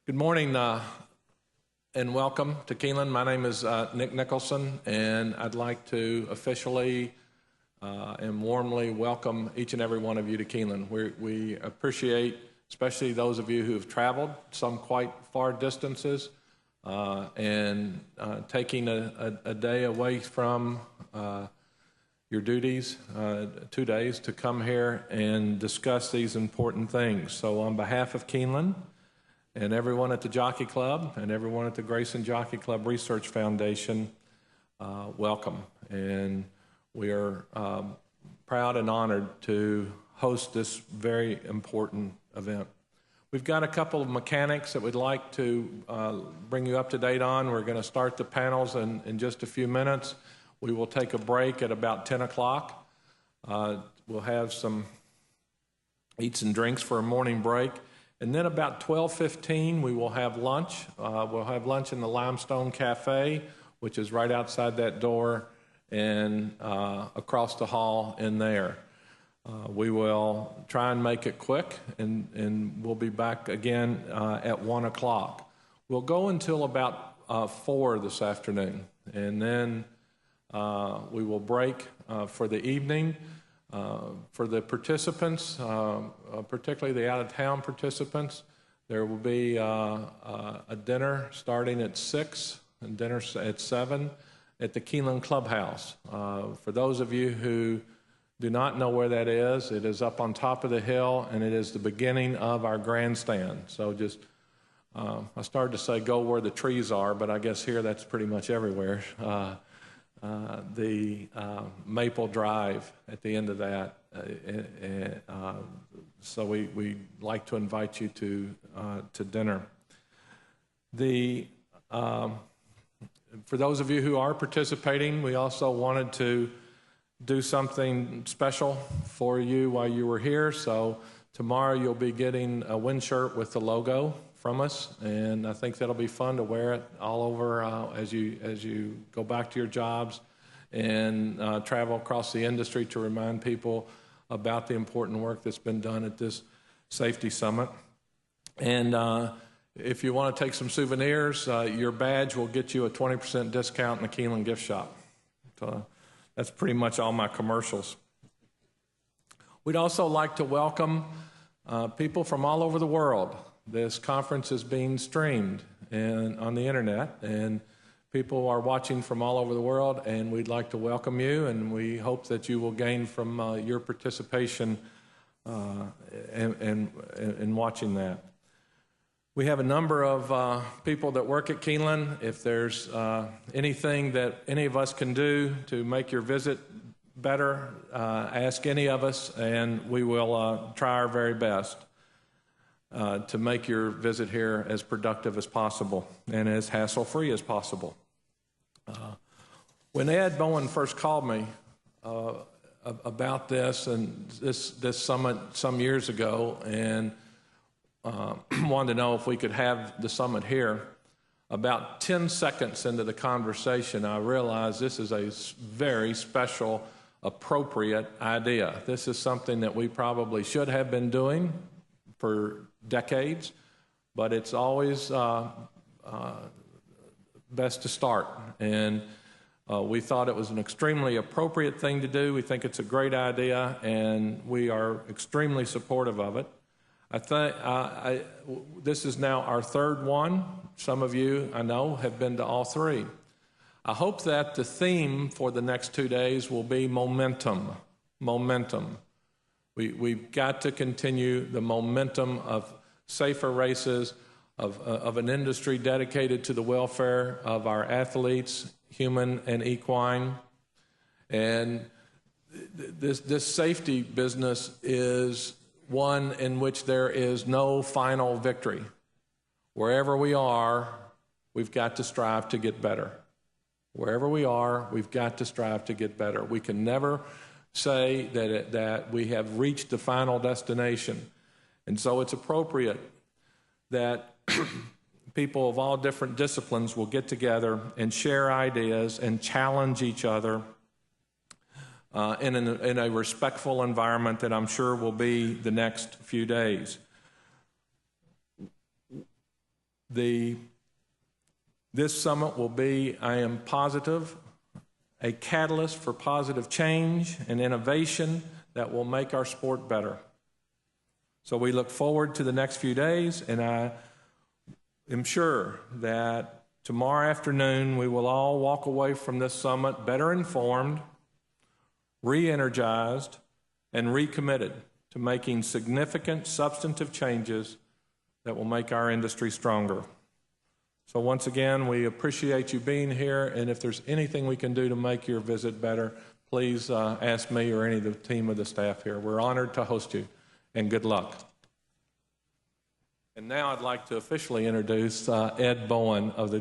Good morning and welcome to Keeneland. My name is Nick Nicholson, and I'd like to officially and warmly welcome each and every one of you to Keeneland. We appreciate, especially those of you who have traveled some quite far distances and taking a day away from your duties, 2 days, to come here and discuss these important things. So on behalf of Keeneland, and everyone at the Jockey Club and everyone at the Grayson-Jockey Club Research Foundation, welcome. And we are proud and honored to host this very important event. We've got a couple of mechanics that we'd like to bring you up to date on. We're going to start the panels in just a few minutes. We will take a break at about 10 o'clock. We'll have some eats and drinks for a morning break. And then about 12:15, we will have lunch. We'll have lunch in the Limestone Cafe, which is right outside that door and across the hall in there. We will try and make it quick, and we'll be back again at 1 o'clock. We'll go until about 4 this afternoon, and then we will break for the evening. For the participants, particularly the out-of-town participants, there will be a dinner starting at 6 and dinner at 7 at the Keeneland Clubhouse. For those of you who do not know where that is, it is up on top of the hill, and it is the beginning of our grandstand. So just, I started to say go where the trees are, but I guess here that's pretty much everywhere. The Maple Drive at the end of that. So we like to invite you to dinner. For those of you who are participating, we also wanted to do something special for you while you were here. So tomorrow you'll be getting a wind shirt with the logo from us, and I think that'll be fun to wear it all over as you go back to your jobs and travel across the industry to remind people about the important work that's been done at this safety summit. And if you want to take some souvenirs, your badge will get you a 20% discount in the Keeneland gift shop. So that's pretty much all my commercials. We'd also like to welcome people from all over the world. This conference is being streamed on the internet, and people are watching from all over the world, and we'd like to welcome you, and we hope that you will gain from your participation in watching that. We have a number of people that work at Keeneland. If there's anything that any of us can do to make your visit better, ask any of us, and we will try our very best to make your visit here as productive as possible and as hassle-free as possible. When Ed Bowen first called me about this and this summit some years ago and wanted to know if we could have the summit here, about 10 seconds into the conversation, I realized this is a very special, appropriate idea. This is something that we probably should have been doing for decades, but it's always best to start. And we thought it was an extremely appropriate thing to do. We think it's a great idea, and we are extremely supportive of it. I think this is now our third one. Some of you, I know, have been to all three. I hope that the theme for the next 2 days will be momentum. Momentum. We've got to continue the momentum of safer races, of an industry dedicated to the welfare of our athletes, human and equine. And this safety business is one in which there is no final victory. Wherever we are, we've got to strive to get better. Wherever we are, we've got to strive to get better. We can never say that we have reached the final destination. And so it's appropriate that people of all different disciplines will get together and share ideas and challenge each other in a respectful environment that I'm sure will be the next few days. This summit will be, I am positive, a catalyst for positive change and innovation that will make our sport better. So we look forward to the next few days, and I am sure that tomorrow afternoon we will all walk away from this summit better informed, re-energized, and recommitted to making significant substantive changes that will make our industry stronger. So once again, we appreciate you being here, and if there's anything we can do to make your visit better, please ask me or any of the team of the staff here. We're honored to host you, and good luck. And now I'd like to officially introduce Ed Bowen of the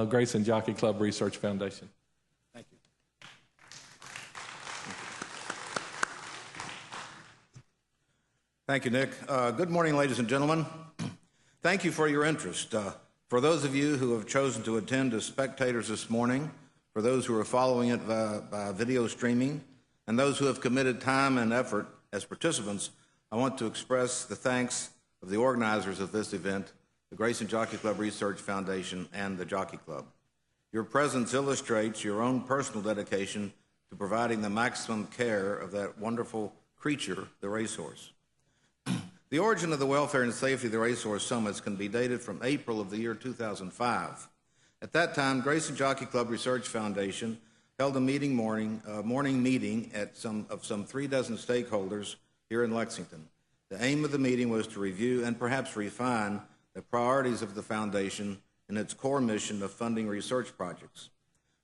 Grayson-Jockey Club Research Foundation. Thank you. Thank you, Nick. Good morning, ladies and gentlemen. Thank you for your interest. For those of you who have chosen to attend as spectators this morning, for those who are following it by video streaming, and those who have committed time and effort as participants, I want to express the thanks of the organizers of this event, the Grayson-Jockey Club Research Foundation, and the Jockey Club. Your presence illustrates your own personal dedication to providing the maximum care of that wonderful creature, the racehorse. The origin of the welfare and safety of the Racehorse Summits can be dated from April of the year 2005. At that time, Grayson-Jockey Club Research Foundation held a morning meeting of some 3 dozen stakeholders here in Lexington. The aim of the meeting was to review and perhaps refine the priorities of the foundation and its core mission of funding research projects.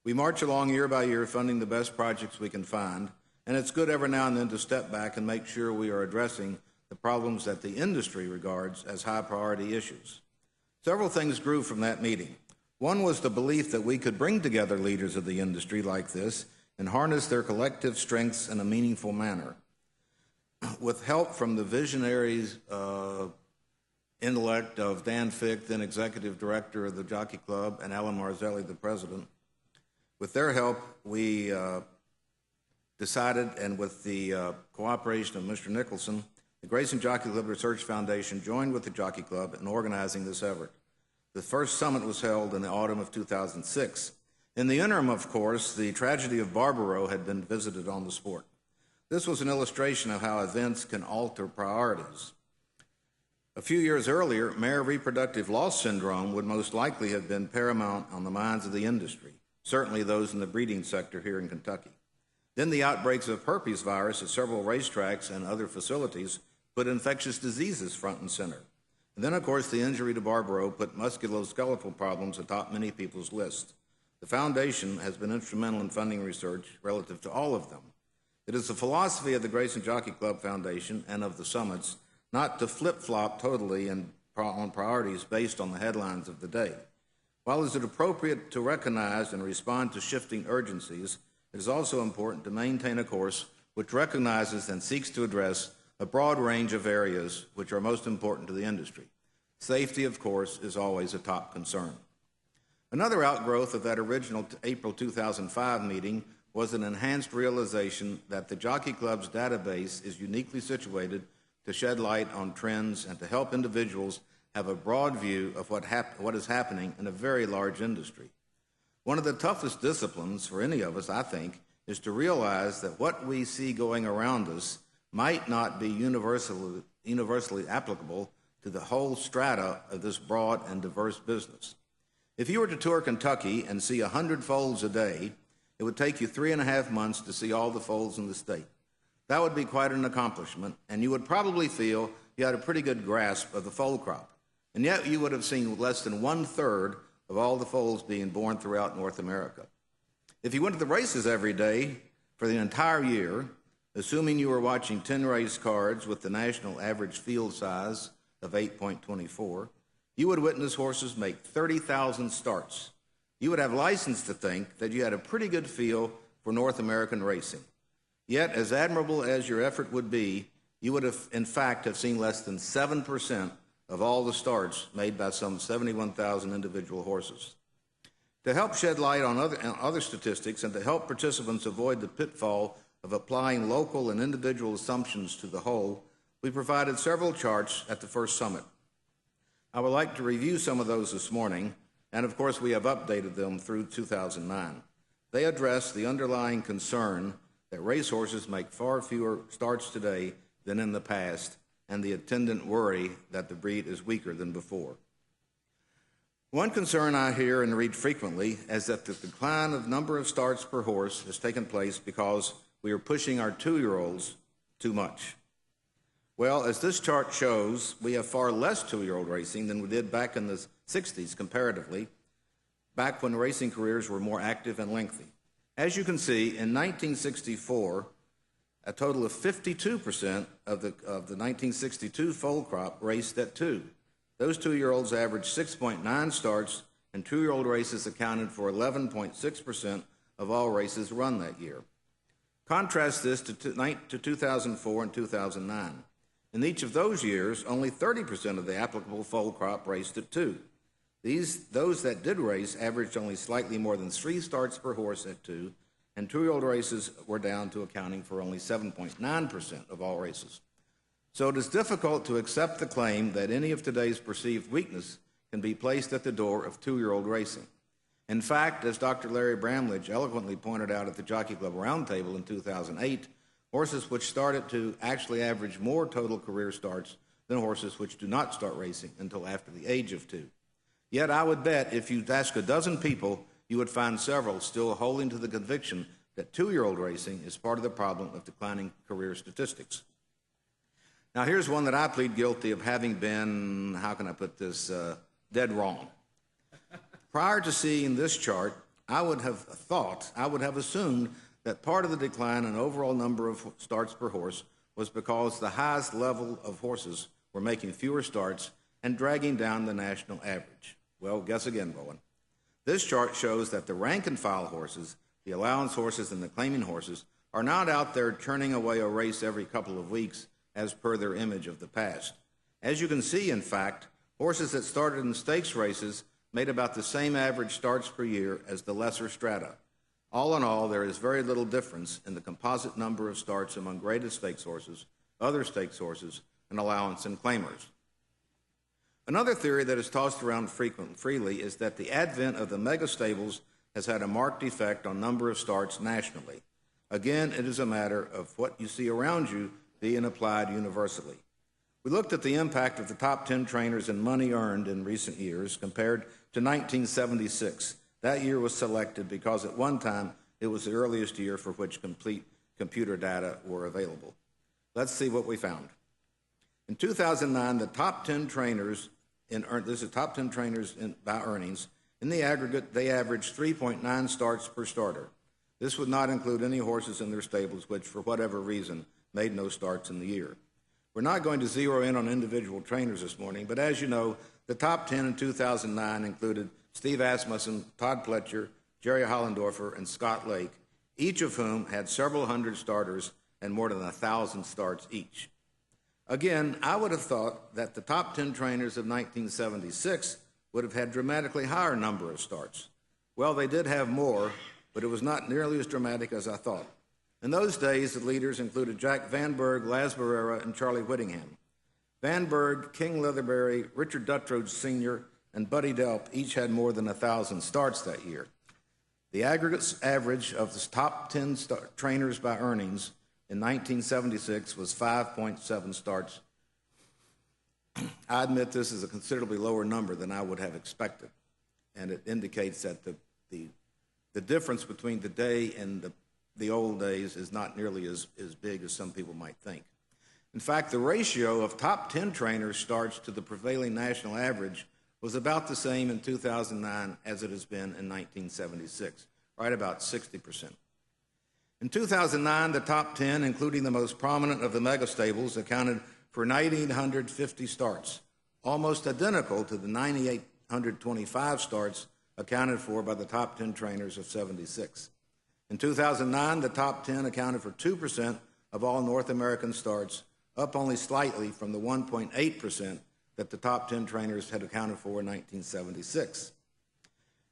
We march along year by year funding the best projects we can find, and it's good every now and then to step back and make sure we are addressing the problems that the industry regards as high priority issues. Several things grew from that meeting. One was the belief that we could bring together leaders of the industry like this and harness their collective strengths in a meaningful manner. With help from the visionaries intellect of Dan Fick, then executive director of the Jockey Club, and Alan Marzelli, the president, with their help, we decided, and with the cooperation of Mr. Nicholson, the Grayson-Jockey Club Research Foundation joined with the Jockey Club in organizing this effort. The first summit was held in the autumn of 2006. In the interim, of course, the tragedy of Barbaro had been visited on the sport. This was an illustration of how events can alter priorities. A few years earlier, mare reproductive loss syndrome would most likely have been paramount on the minds of the industry, certainly those in the breeding sector here in Kentucky. Then the outbreaks of herpes virus at several racetracks and other facilities put infectious diseases front and center. And then, of course, the injury to Barbaro put musculoskeletal problems atop many people's lists. The foundation has been instrumental in funding research relative to all of them. It is the philosophy of the Grayson-Jockey Club Foundation and of the summits not to flip-flop totally on priorities based on the headlines of the day. While it is appropriate to recognize and respond to shifting urgencies, it is also important to maintain a course which recognizes and seeks to address a broad range of areas which are most important to the industry. Safety, of course, is always a top concern. Another outgrowth of that original April 2005 meeting was an enhanced realization that the Jockey Club's database is uniquely situated to shed light on trends and to help individuals have a broad view of what is happening in a very large industry. One of the toughest disciplines for any of us, I think, is to realize that what we see going around us might not be universally applicable to the whole strata of this broad and diverse business. If you were to tour Kentucky and see 100 foals a day, it would take you 3.5 months to see all the foals in the state. That would be quite an accomplishment, and you would probably feel you had a pretty good grasp of the foal crop. And yet you would have seen less than 1/3 of all the foals being born throughout North America. If you went to the races every day for the entire year, assuming you were watching 10 race cards with the national average field size of 8.24, you would witness horses make 30,000 starts. You would have license to think that you had a pretty good feel for North American racing. Yet, as admirable as your effort would be, you would have, in fact, have seen less than 7% of all the starts made by some 71,000 individual horses. To help shed light on other statistics and to help participants avoid the pitfall of applying local and individual assumptions to the whole, we provided several charts at the first summit. I would like to review some of those this morning, and of course we have updated them through 2009. They address the underlying concern that racehorses make far fewer starts today than in the past, and the attendant worry that the breed is weaker than before. One concern I hear and read frequently is that the decline of number of starts per horse has taken place because we are pushing our 2-year-olds too much. Well, as this chart shows, we have far less 2-year-old racing than we did back in the 60s comparatively, back when racing careers were more active and lengthy. As you can see, in 1964, a total of 52% of the 1962 foal crop raced at 2. Those 2-year-olds averaged 6.9 starts, and 2-year-old races accounted for 11.6% of all races run that year. Contrast this to 2004 and 2009. In each of those years, only 30% of the applicable foal crop raced at 2. Those that did race averaged only slightly more than 3 starts per horse at 2, and 2-year-old races were down to accounting for only 7.9% of all races. So it is difficult to accept the claim that any of today's perceived weakness can be placed at the door of 2-year-old racing. In fact, as Dr. Larry Bramlage eloquently pointed out at the Jockey Club Roundtable in 2008, horses which started to actually average more total career starts than horses which do not start racing until after the age of 2. Yet I would bet if you'd ask a dozen people, you would find several still holding to the conviction that 2-year-old racing is part of the problem of declining career statistics. Now here's one that I plead guilty of having been, how can I put this, dead wrong. Prior to seeing this chart, I would have assumed that part of the decline in overall number of starts per horse was because the highest level of horses were making fewer starts and dragging down the national average. Well, guess again, Bowen. This chart shows that the rank and file horses, the allowance horses, and the claiming horses are not out there turning away a race every couple of weeks as per their image of the past. As you can see, in fact, horses that started in stakes races made about the same average starts per year as the lesser strata. All in all, there is very little difference in the composite number of starts among graded stakes horses, other stakes horses, and allowance and claimers. Another theory that is tossed around freely is that the advent of the mega stables has had a marked effect on number of starts nationally. Again, it is a matter of what you see around you being applied universally. We looked at the impact of the top 10 trainers and money earned in recent years compared to 1976. That year was selected because at one time it was the earliest year for which complete computer data were available. Let's see what we found. In 2009, the top 10 trainers by earnings. In the aggregate, they averaged 3.9 starts per starter. This would not include any horses in their stables which, for whatever reason, made no starts in the year. We're not going to zero in on individual trainers this morning, but as you know, the top 10 in 2009 included Steve Asmussen, Todd Pletcher, Jerry Hollendorfer, and Scott Lake, each of whom had several hundred starters and more than 1,000 starts each. Again, I would have thought that the top 10 trainers of 1976 would have had dramatically higher number of starts. Well, they did have more, but it was not nearly as dramatic as I thought. In those days, the leaders included Jack Van Berg, Laz Barrera, and Charlie Whittingham. Van Berg, King Leatherberry, Richard Dutrow Sr., and Buddy Delp each had more than 1,000 starts that year. The aggregate average of the top 10 trainers by earnings in 1976 was 5.7 starts. I admit this is a considerably lower number than I would have expected, and it indicates that the difference between today and the old days is not nearly as big as some people might think. In fact, the ratio of top 10 trainers starts to the prevailing national average was about the same in 2009 as it has been in 1976, right about 60%. In 2009, the top 10, including the most prominent of the mega stables, accounted for 9,850 starts, almost identical to the 9,825 starts accounted for by the top 10 trainers of 76. In 2009, the top 10 accounted for 2% of all North American starts, up only slightly from the 1.8% that the top 10 trainers had accounted for in 1976.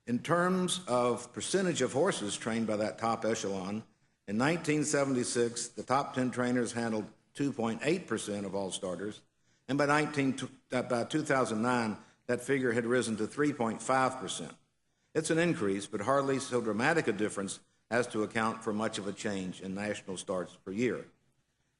In terms of percentage of horses trained by that top echelon, in 1976, the top 10 trainers handled 2.8% of all starters, and by 2009, that figure had risen to 3.5%. It's an increase, but hardly so dramatic a difference as to account for much of a change in national starts per year.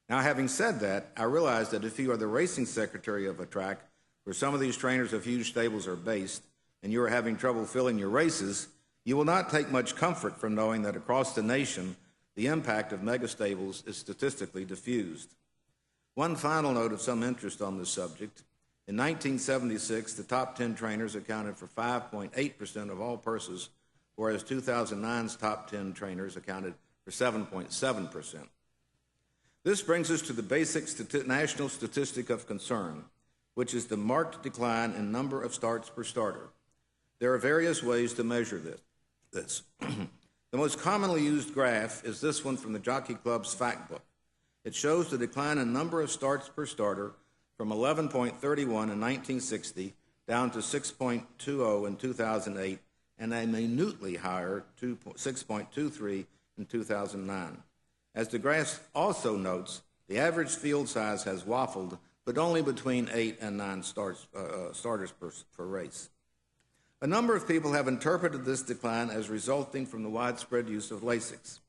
Now, having said that, I realize that if you are the racing secretary of a track where some of these trainers of huge stables are based, and you are having trouble filling your races, you will not take much comfort from knowing that across the nation, the impact of megastables is statistically diffused. One final note of some interest on this subject. In 1976, the top 10 trainers accounted for 5.8% of all purses, whereas 2009's top 10 trainers accounted for 7.7%. This brings us to the basic national statistic of concern, which is the marked decline in number of starts per starter. There are various ways to measure this. The most commonly used graph is this one from the Jockey Club's fact book. It shows the decline in number of starts per starter from 11.31 in 1960 down to 6.20 in 2008 and a minutely higher 6.23 in 2009. As the graph also notes, the average field size has waffled, but only between 8 and 9 starters per race. A number of people have interpreted this decline as resulting from the widespread use of Lasix.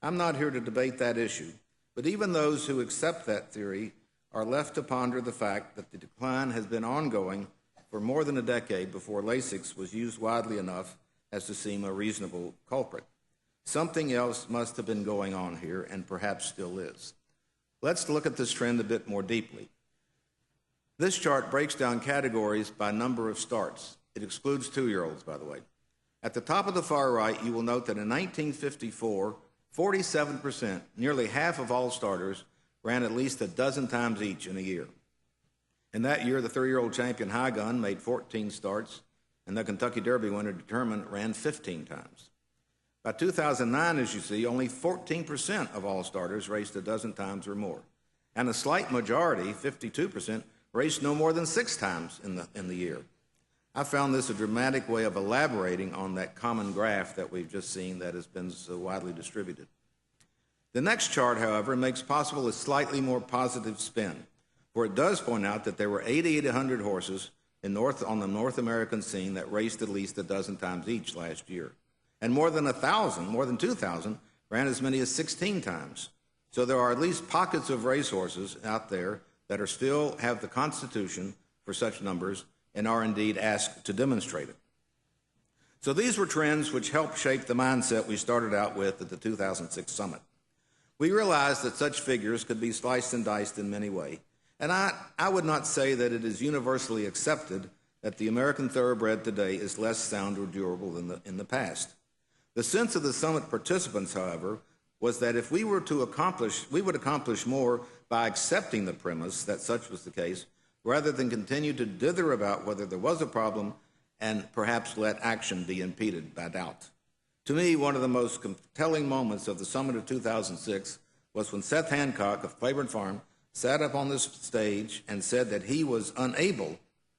I'm not here to debate that issue, but even those who accept that theory are left to ponder the fact that the decline has been ongoing for more than a decade before Lasix was used widely enough as to seem a reasonable culprit. Something else must have been going on here, and perhaps still is. Let's look at this trend a bit more deeply. This chart breaks down categories by number of starts. It excludes 2-year-olds, by the way. At the top of the far right, you will note that in 1954, 47%, nearly half of all starters, ran at least a dozen times each in a year. In that year, the 3-year-old champion High Gun made 14 starts, and the Kentucky Derby winner Determined ran 15 times. By 2009, as you see, only 14% of all starters raced a dozen times or more, and a slight majority, 52%, raced no more than 6 times in the year. I found this a dramatic way of elaborating on that common graph that we've just seen that has been so widely distributed. The next chart, however, makes possible a slightly more positive spin, for it does point out that there were 8,800 horses on the North American scene that raced at least a dozen times each last year. And more than 2,000, ran as many as 16 times. So there are at least pockets of racehorses out there that are still have the constitution for such numbers and are indeed asked to demonstrate it. So these were trends which helped shape the mindset we started out with at the 2006 summit. We realized that such figures could be sliced and diced in many ways, and I would not say that it is universally accepted that the American thoroughbred today is less sound or durable than in the past. The sense of the summit participants, however, was that if we would accomplish more by accepting the premise that such was the case, rather than continue to dither about whether there was a problem and perhaps let action be impeded by doubt. To me, one of the most compelling moments of the summit of 2006 was when Seth Hancock of Claiborne Farm sat up on this stage and said that he was unable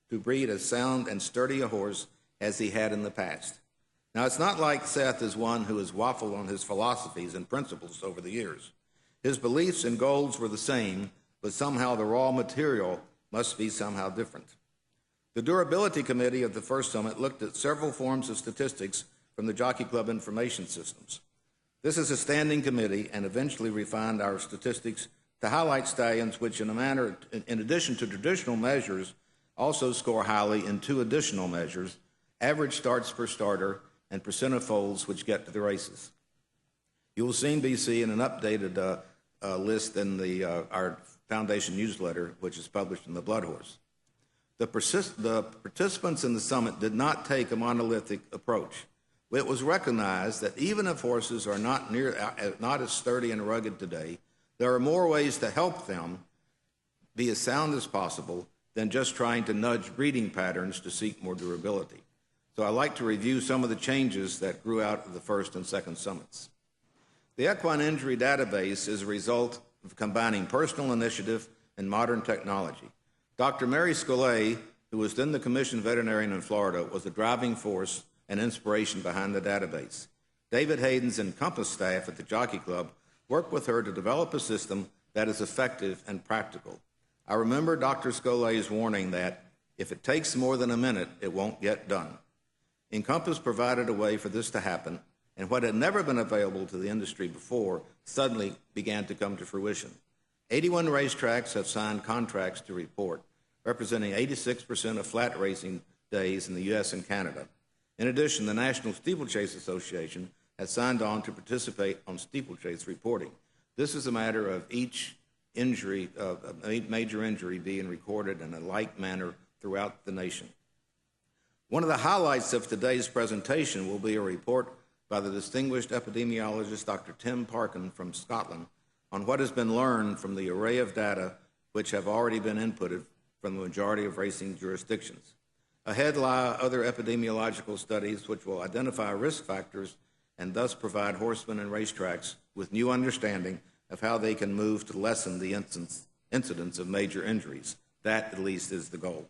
to breed as sound and sturdy a horse as he had in the past. Now, it's not like Seth is one who has waffled on his philosophies and principles over the years. His beliefs and goals were the same, but somehow the raw material must be somehow different. The Durability Committee of the first summit looked at several forms of statistics from the Jockey Club information systems. This is a standing committee and eventually refined our statistics to highlight stallions which, in addition to traditional measures, also score highly in 2 additional measures, average starts per starter and percent of foals which get to the races. You will soon be seeing an updated list in our Foundation newsletter, which is published in the Blood Horse. The participants in the summit did not take a monolithic approach. It was recognized that even if horses are not as sturdy and rugged today, there are more ways to help them be as sound as possible than just trying to nudge breeding patterns to seek more durability. So I'd like to review some of the changes that grew out of the first and second summits. The Equanimity Database is a result of combining personal initiative and modern technology. Dr. Mary Scolay, who was then the commissioned veterinarian in Florida, was the driving force and inspiration behind the database. David Hayden's Encompass staff at the Jockey Club worked with her to develop a system that is effective and practical. I remember Dr. Scolay's warning that If it takes more than a minute, it won't get done. Encompass provided a way for this to happen, and what had never been available to the industry before suddenly began to come to fruition. 81 racetracks have signed contracts to report, representing 86% of flat racing days in the U.S. and Canada. In addition, the National Steeplechase Association has signed on to participate on steeplechase reporting. This is a matter of each injury, major injury being recorded in a like manner throughout the nation. One of the highlights of today's presentation will be a report by the distinguished epidemiologist Dr. Tim Parkin from Scotland on what has been learned from the array of data which have already been inputted from the majority of racing jurisdictions. Ahead lie other epidemiological studies which will identify risk factors and thus provide horsemen and racetracks with new understanding of how they can move to lessen the incidence of major injuries. That, at least, is the goal.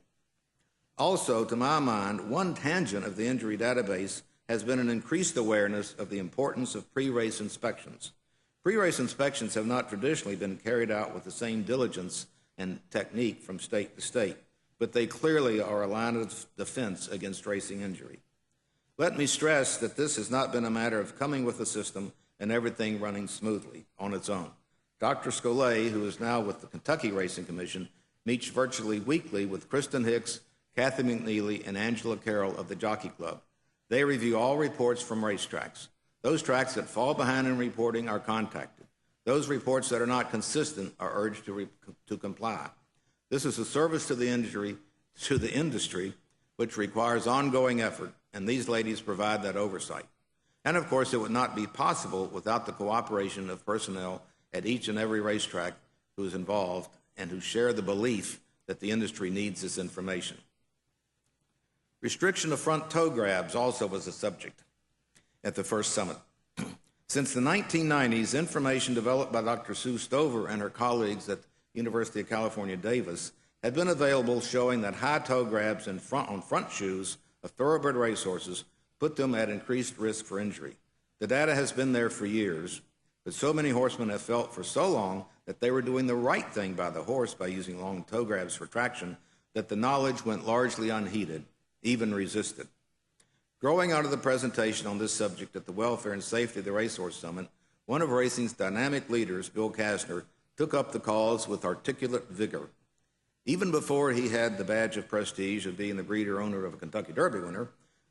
Also, to my mind, one tangent of the injury database has been an increased awareness of the importance of pre-race inspections. Pre-race inspections have not traditionally been carried out with the same diligence and technique from state to state, but they clearly are a line of defense against racing injury. Let me stress that this has not been a matter of coming with a system and everything running smoothly on its own. Dr. Scolay, who is now with the Kentucky Racing Commission, meets virtually weekly with Kristen Hicks, Kathy McNeely, and Angela Carroll of the Jockey Club. They review all reports from racetracks. Those tracks that fall behind in reporting are contacted. Those reports that are not consistent are urged to comply. This is a service to the industry, which requires ongoing effort, and these ladies provide that oversight. And of course, it would not be possible without the cooperation of personnel at each and every racetrack who is involved and who share the belief that the industry needs this information. Restriction of front toe grabs also was a subject at the first summit. Since the 1990s, information developed by Dr. Sue Stover and her colleagues at the University of California, Davis, had been available showing that high toe grabs on front shoes of thoroughbred racehorses put them at increased risk for injury. The data has been there for years, but so many horsemen have felt for so long that they were doing the right thing by the horse by using long toe grabs for traction that the knowledge went largely unheeded, even resisted. Growing out of the presentation on this subject at the Welfare and Safety of the Racehorse Summit, one of racing's dynamic leaders, Bill Kasner, took up the cause with articulate vigor. Even before he had the badge of prestige of being the breeder owner of a Kentucky Derby winner,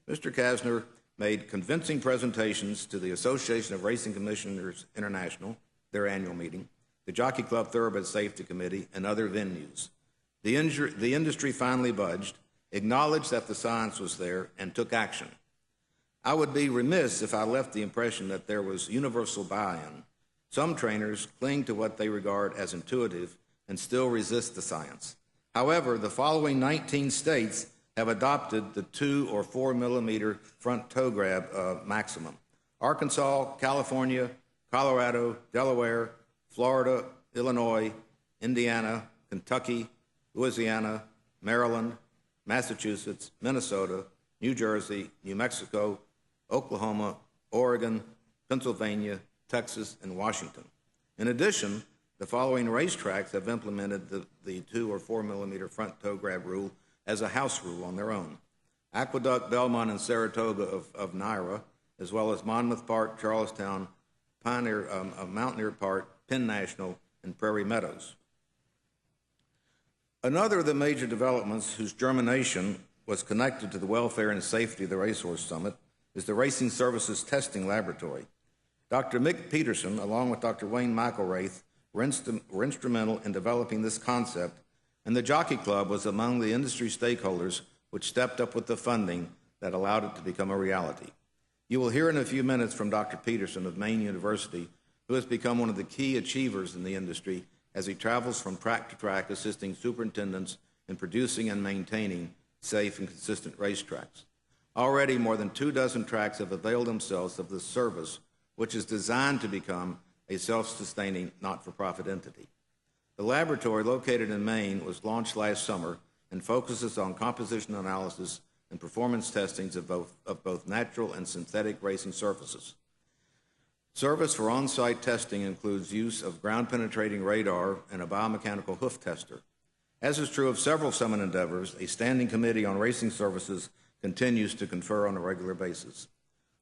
Mr. Kasner made convincing presentations to the Association of Racing Commissioners International, their annual meeting, the Jockey Club Thoroughbred Safety Committee, and other venues. The industry finally budged, acknowledged that the science was there, and took action. I would be remiss if I left the impression that there was universal buy-in. Some trainers cling to what they regard as intuitive and still resist the science. However, the following 19 states have adopted the 2 or 4 millimeter front toe grab maximum: Arkansas, California, Colorado, Delaware, Florida, Illinois, Indiana, Kentucky, Louisiana, Maryland, Massachusetts, Minnesota, New Jersey, New Mexico, Oklahoma, Oregon, Pennsylvania, Texas, and Washington. In addition, the following racetracks have implemented the 2 or 4 millimeter front toe grab rule as a house rule on their own: Aqueduct, Belmont, and Saratoga of Naira, as well as Monmouth Park, Charlestown, Mountaineer Park, Penn National, and Prairie Meadows. Another of the major developments whose germination was connected to the Welfare and Safety of the Racehorse Summit is the Racing Services Testing Laboratory. Dr. Mick Peterson, along with Dr. Wayne McIlwraith, were instrumental in developing this concept, and the Jockey Club was among the industry stakeholders which stepped up with the funding that allowed it to become a reality. You will hear in a few minutes from Dr. Peterson of Maine University, who has become one of the key achievers in the industry as he travels from track to track, assisting superintendents in producing and maintaining safe and consistent racetracks. Already, more than 24 tracks have availed themselves of this service, which is designed to become a self-sustaining, not-for-profit entity. The laboratory, located in Maine, was launched last summer and focuses on composition analysis and performance testings of both natural and synthetic racing surfaces. Service for on-site testing includes use of ground-penetrating radar and a biomechanical hoof tester. As is true of several summit endeavors, a standing committee on racing services continues to confer on a regular basis.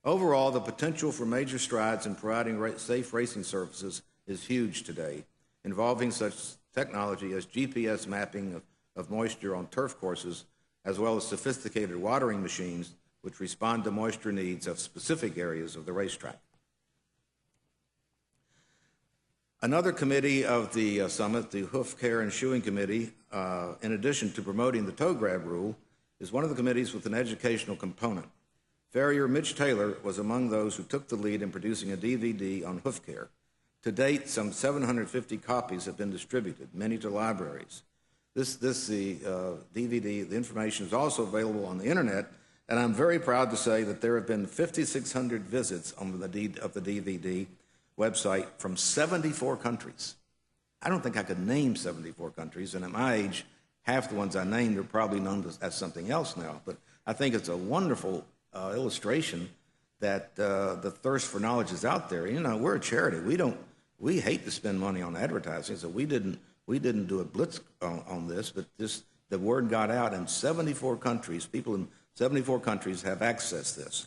Overall, the potential for major strides in providing safe racing services is huge today, involving such technology as GPS mapping of moisture on turf courses, as well as sophisticated watering machines which respond to moisture needs of specific areas of the racetrack. Another committee of the summit, the Hoof Care and Shoeing Committee, in addition to promoting the toe grab rule, is one of the committees with an educational component. Farrier Mitch Taylor was among those who took the lead in producing a DVD on hoof care. To date, some 750 copies have been distributed, many to libraries. The DVD, the information is also available on the internet, and I'm very proud to say that there have been 5,600 visits on the DVD website from 74 countries. I don't think I could name 74 countries, and at my age, half the ones I named are probably known as something else now. But I think it's a wonderful illustration that the thirst for knowledge is out there. You know, we're a charity. We hate to spend money on advertising, so we didn't do a blitz on this, but the word got out, and 74 countries, people in 74 countries have accessed this.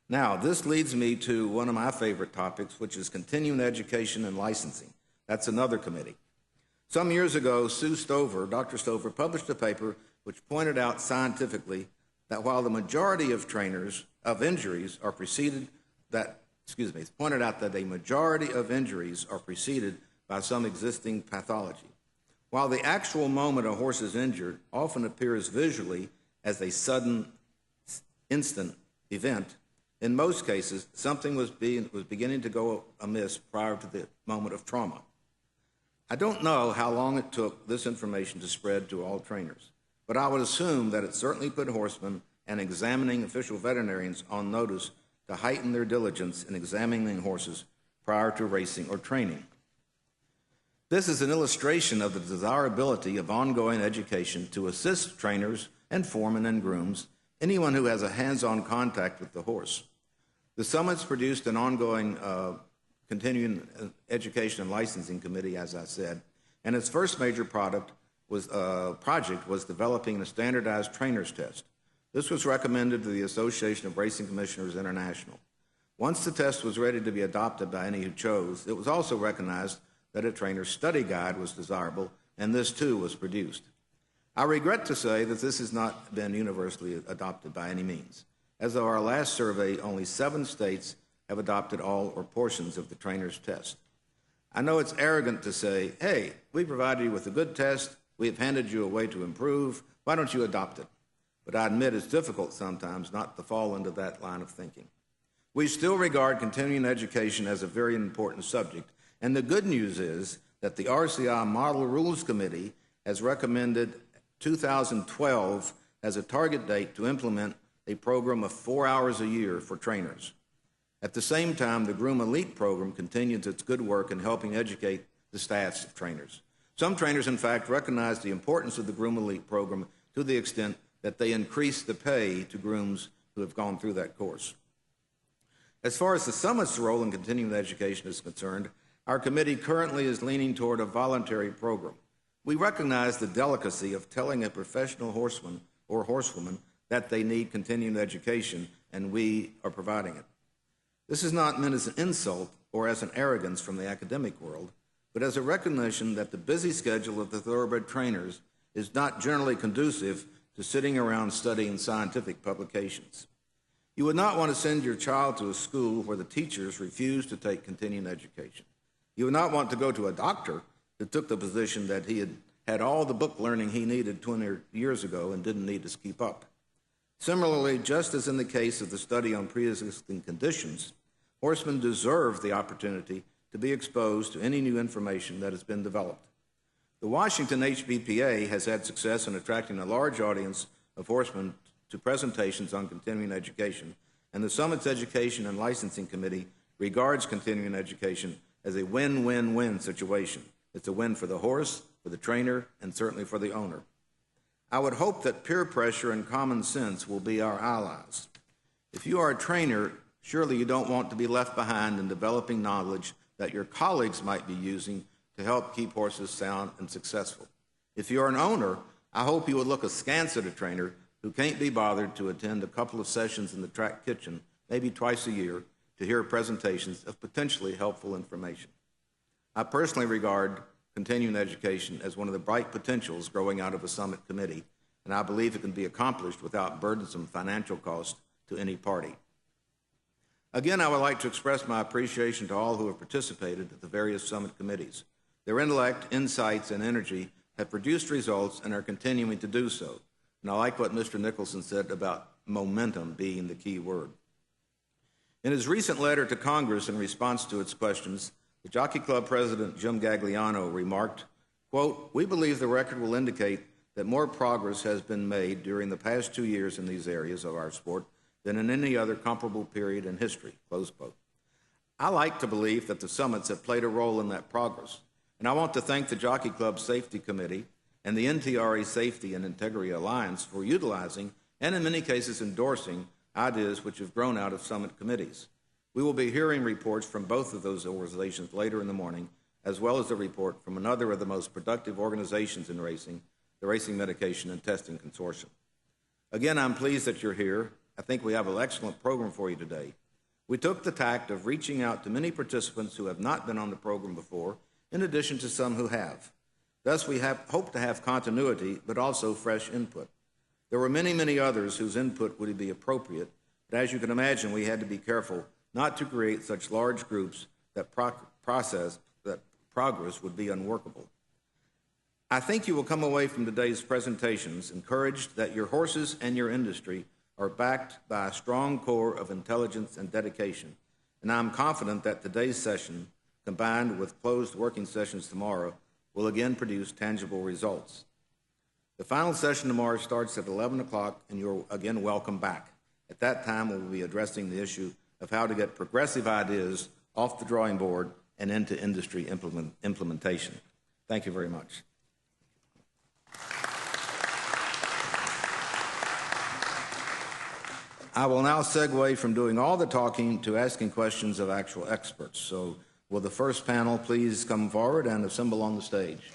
Now, this leads me to one of my favorite topics, which is continuing education and licensing. That's another committee. Some years ago, Dr. Stover, published a paper which pointed out scientifically that while the majority of injuries are preceded by some existing pathology. While the actual moment a horse is injured often appears visually as a sudden, instant event, in most cases, something was beginning to go amiss prior to the moment of trauma. I don't know how long it took this information to spread to all trainers, but I would assume that it certainly put horsemen and examining official veterinarians on notice to heighten their diligence in examining horses prior to racing or training. This is an illustration of the desirability of ongoing education to assist trainers and foremen and grooms, anyone who has a hands-on contact with the horse. The summit's produced an ongoing continuing education and licensing committee, as I said, and its first major project was developing a standardized trainer's test. This was recommended to the Association of Racing Commissioners International. Once the test was ready to be adopted by any who chose, it was also recognized that a trainer's study guide was desirable, and this too was produced. I regret to say that this has not been universally adopted by any means. As of our last survey, only 7 states have adopted all or portions of the trainer's test. I know it's arrogant to say, hey, we provided you with a good test, we have handed you a way to improve, why don't you adopt it? But I admit it's difficult sometimes not to fall into that line of thinking. We still regard continuing education as a very important subject, and the good news is that the RCI Model Rules Committee has recommended 2012 as a target date to implement a program of 4 hours a year for trainers. At the same time, the Groom Elite program continues its good work in helping educate the staffs of trainers. Some trainers, in fact, recognize the importance of the Groom Elite program to the extent that they increase the pay to grooms who have gone through that course. As far as the summit's role in continuing education is concerned, our committee currently is leaning toward a voluntary program. We recognize the delicacy of telling a professional horseman or horsewoman that they need continuing education, and we are providing it. This is not meant as an insult or as an arrogance from the academic world, but as a recognition that the busy schedule of the thoroughbred trainers is not generally conducive to sitting around studying scientific publications. You would not want to send your child to a school where the teachers refuse to take continuing education. You would not want to go to a doctor who took the position that he had all the book learning he needed 20 years ago and didn't need to keep up. Similarly, just as in the case of the study on pre-existing conditions, horsemen deserve the opportunity to be exposed to any new information that has been developed. The Washington HBPA has had success in attracting a large audience of horsemen to presentations on continuing education, and the Summit's Education and Licensing Committee regards continuing education as a win-win-win situation. It's a win for the horse, for the trainer, and certainly for the owner. I would hope that peer pressure and common sense will be our allies. If you are a trainer, surely you don't want to be left behind in developing knowledge that your colleagues might be using to help keep horses sound and successful. If you're an owner, I hope you would look askance at a trainer who can't be bothered to attend a couple of sessions in the track kitchen, maybe twice a year, to hear presentations of potentially helpful information. I personally regard continuing education as one of the bright potentials growing out of a summit committee, and I believe it can be accomplished without burdensome financial cost to any party. Again, I would like to express my appreciation to all who have participated at the various summit committees. Their intellect, insights, and energy have produced results and are continuing to do so. And I like what Mr. Nicholson said about momentum being the key word. In his recent letter to Congress in response to its questions, the Jockey Club President Jim Gagliano remarked, quote, "We believe the record will indicate that more progress has been made during the past 2 years in these areas of our sport than in any other comparable period in history," close quote. I like to believe that the summits have played a role in that progress, and I want to thank the Jockey Club Safety Committee and the NTRA Safety and Integrity Alliance for utilizing and in many cases endorsing ideas which have grown out of summit committees. We will be hearing reports from both of those organizations later in the morning, as well as a report from another of the most productive organizations in racing, the Racing Medication and Testing Consortium. Again, I'm pleased that you're here. I think we have an excellent program for you today. We took the tact of reaching out to many participants who have not been on the program before, in addition to some who have. Thus, we hope to have continuity, but also fresh input. There were many, many others whose input would be appropriate, but as you can imagine, we had to be careful not to create such large groups that progress would be unworkable. I think you will come away from today's presentations encouraged that your horses and your industry are backed by a strong core of intelligence and dedication, and I'm confident that today's session, combined with closed working sessions tomorrow, will again produce tangible results. The final session tomorrow starts at 11 o'clock, and you're again welcome back. At that time, we'll be addressing the issue of how to get progressive ideas off the drawing board and into industry implementation. Thank you very much. I will now segue from doing all the talking to asking questions of actual experts. So will the first panel please come forward and assemble on the stage?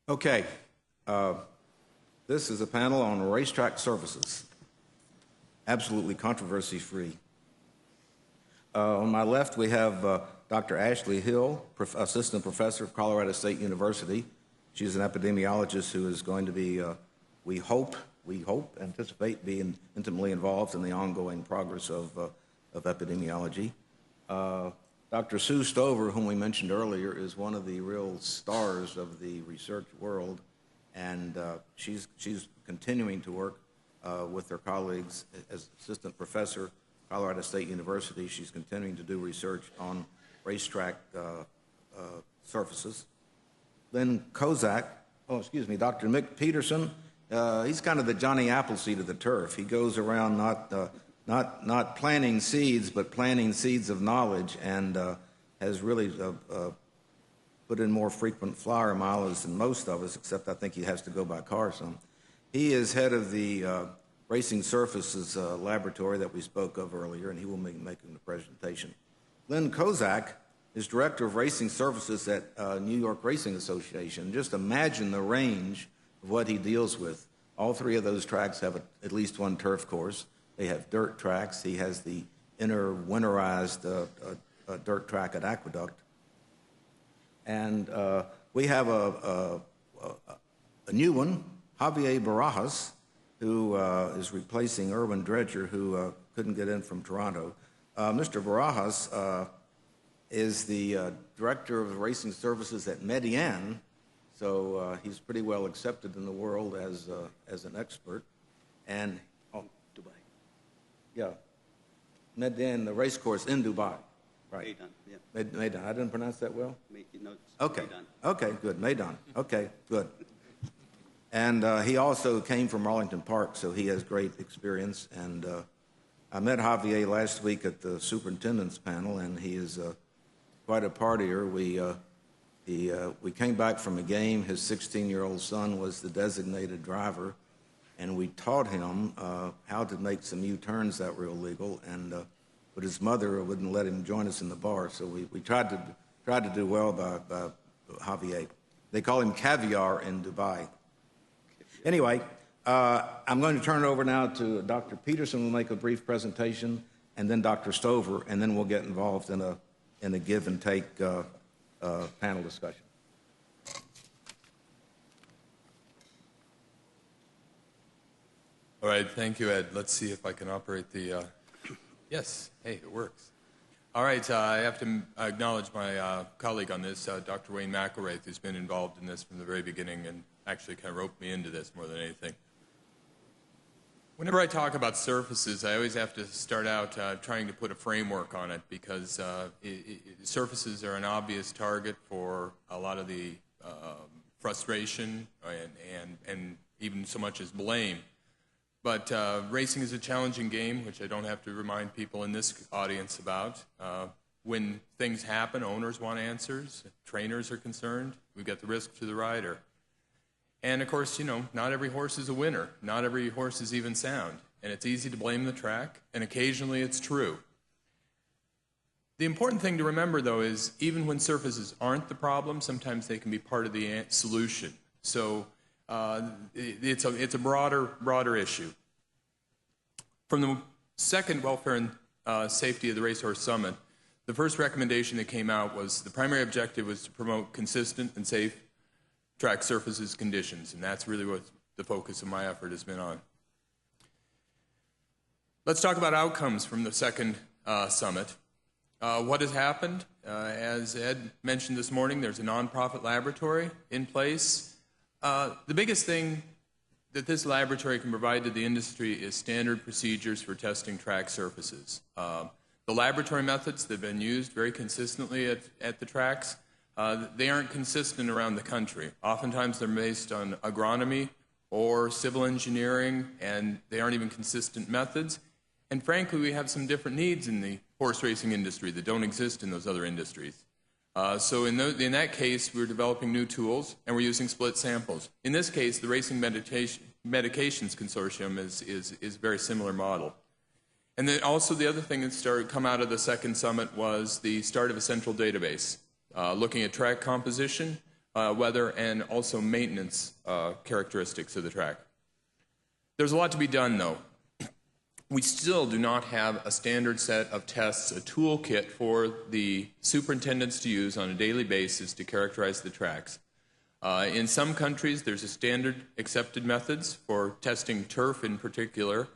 Okay, this is a panel on racetrack surfaces, absolutely controversy-free. On my left, we have Dr. Ashley Hill, Assistant Professor of Colorado State University. She's an epidemiologist who is going to be, we anticipate being intimately involved in the ongoing progress of epidemiology. Dr. Sue Stover, whom we mentioned earlier, is one of the real stars of the research world, and she's continuing to work with her colleagues as assistant professor, Colorado State University. She's continuing to do research on racetrack surfaces. Then Dr. Mick Peterson, he's kind of the Johnny Appleseed of the turf. He goes around not planting seeds, but planting seeds of knowledge, and has really put in more frequent flower miles than most of us, except I think he has to go by car some. He is head of the Racing Surfaces Laboratory that we spoke of earlier, and he will be making the presentation. Lynn Kozak is Director of Racing Surfaces at New York Racing Association. Just imagine the range of what he deals with. All three of those tracks have at least one turf course. They have dirt tracks. He has the inner winterized dirt track at Aqueduct. And we have a new one, Javier Barajas, who is replacing Erwin Dredger, who couldn't get in from Toronto. Mr. Barajas is the director of racing services at Median, so he's pretty well accepted in the world as an expert. And Dubai. Yeah, Median, the race course in Dubai, right? Maidan, yeah. Maidan. I didn't pronounce that well. No, Okay. Maidan. Okay, good. Maidan. Okay, good. And he also came from Arlington Park, so he has great experience. And I met Javier last week at the superintendent's panel, and he is quite a partier. We came back from a game. His 16-year-old son was the designated driver, and we taught him how to make some U-turns that were illegal. And but his mother wouldn't let him join us in the bar, so we tried to do well by Javier. They call him Caviar in Dubai. Anyway, I'm going to turn it over now to Dr. Peterson, who will make a brief presentation, and then Dr. Stover, and then we'll get involved in a give and take panel discussion. All right, thank you, Ed. Let's see if I can operate the, yes, hey, it works. All right, I have to acknowledge my colleague on this, Dr. Wayne McIlwraith, who's been involved in this from the very beginning and actually kind of roped me into this more than anything. Whenever I talk about surfaces, I always have to start out trying to put a framework on it because surfaces are an obvious target for a lot of the frustration and even so much as blame. But racing is a challenging game, which I don't have to remind people in this audience about. When things happen, owners want answers, trainers are concerned, we get the risk to the rider. And of course, you know, not every horse is a winner. Not every horse is even sound. And it's easy to blame the track, and occasionally it's true. The important thing to remember, though, is even when surfaces aren't the problem, sometimes they can be part of the solution. So it's a broader issue. From the second Welfare and Safety of the Racehorse Summit, the first recommendation that came out was the primary objective was to promote consistent and safe track surfaces conditions, and that's really what the focus of my effort has been on. Let's talk about outcomes from the second summit. What has happened? As Ed mentioned this morning, there's a nonprofit laboratory in place. The biggest thing that this laboratory can provide to the industry is standard procedures for testing track surfaces. The laboratory methods that have been used very consistently at the tracks, they aren't consistent around the country. Oftentimes they're based on agronomy or civil engineering, and they aren't even consistent methods. And frankly, we have some different needs in the horse racing industry that don't exist in those other industries. So in that case, we're developing new tools, and we're using split samples. In this case, the Racing Medications Consortium is a very similar model. And then also the other thing that come out of the second summit was the start of a central database, looking at track composition, weather, and also maintenance characteristics of the track. There's a lot to be done, though. We still do not have a standard set of tests, a toolkit for the superintendents to use on a daily basis to characterize the tracks. In some countries, there's a standard accepted methods for testing turf in particular,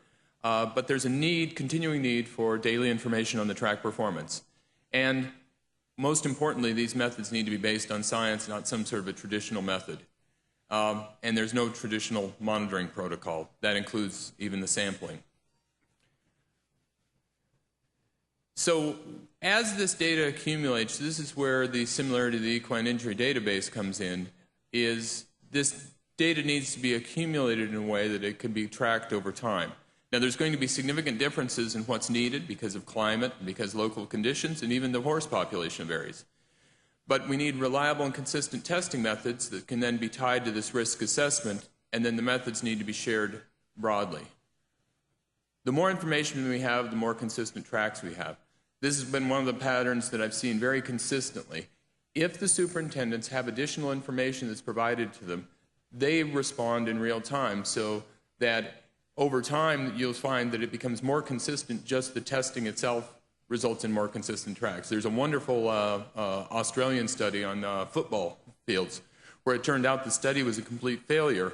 but there's a continuing need for daily information on the track performance. And most importantly, these methods need to be based on science, not some sort of a traditional method. And there's no traditional monitoring protocol. That includes even the sampling. So as this data accumulates, this is where the similarity to the Equanimity Database comes in, is this data needs to be accumulated in a way that it can be tracked over time. Now, there's going to be significant differences in what's needed because of climate, because local conditions, and even the horse population varies. But we need reliable and consistent testing methods that can then be tied to this risk assessment, and then the methods need to be shared broadly. The more information we have, the more consistent tracks we have. This has been one of the patterns that I've seen very consistently. If the superintendents have additional information that's provided to them, they respond in real time so that over time, you'll find that it becomes more consistent. Just the testing itself results in more consistent tracks. There's a wonderful Australian study on football fields where it turned out the study was a complete failure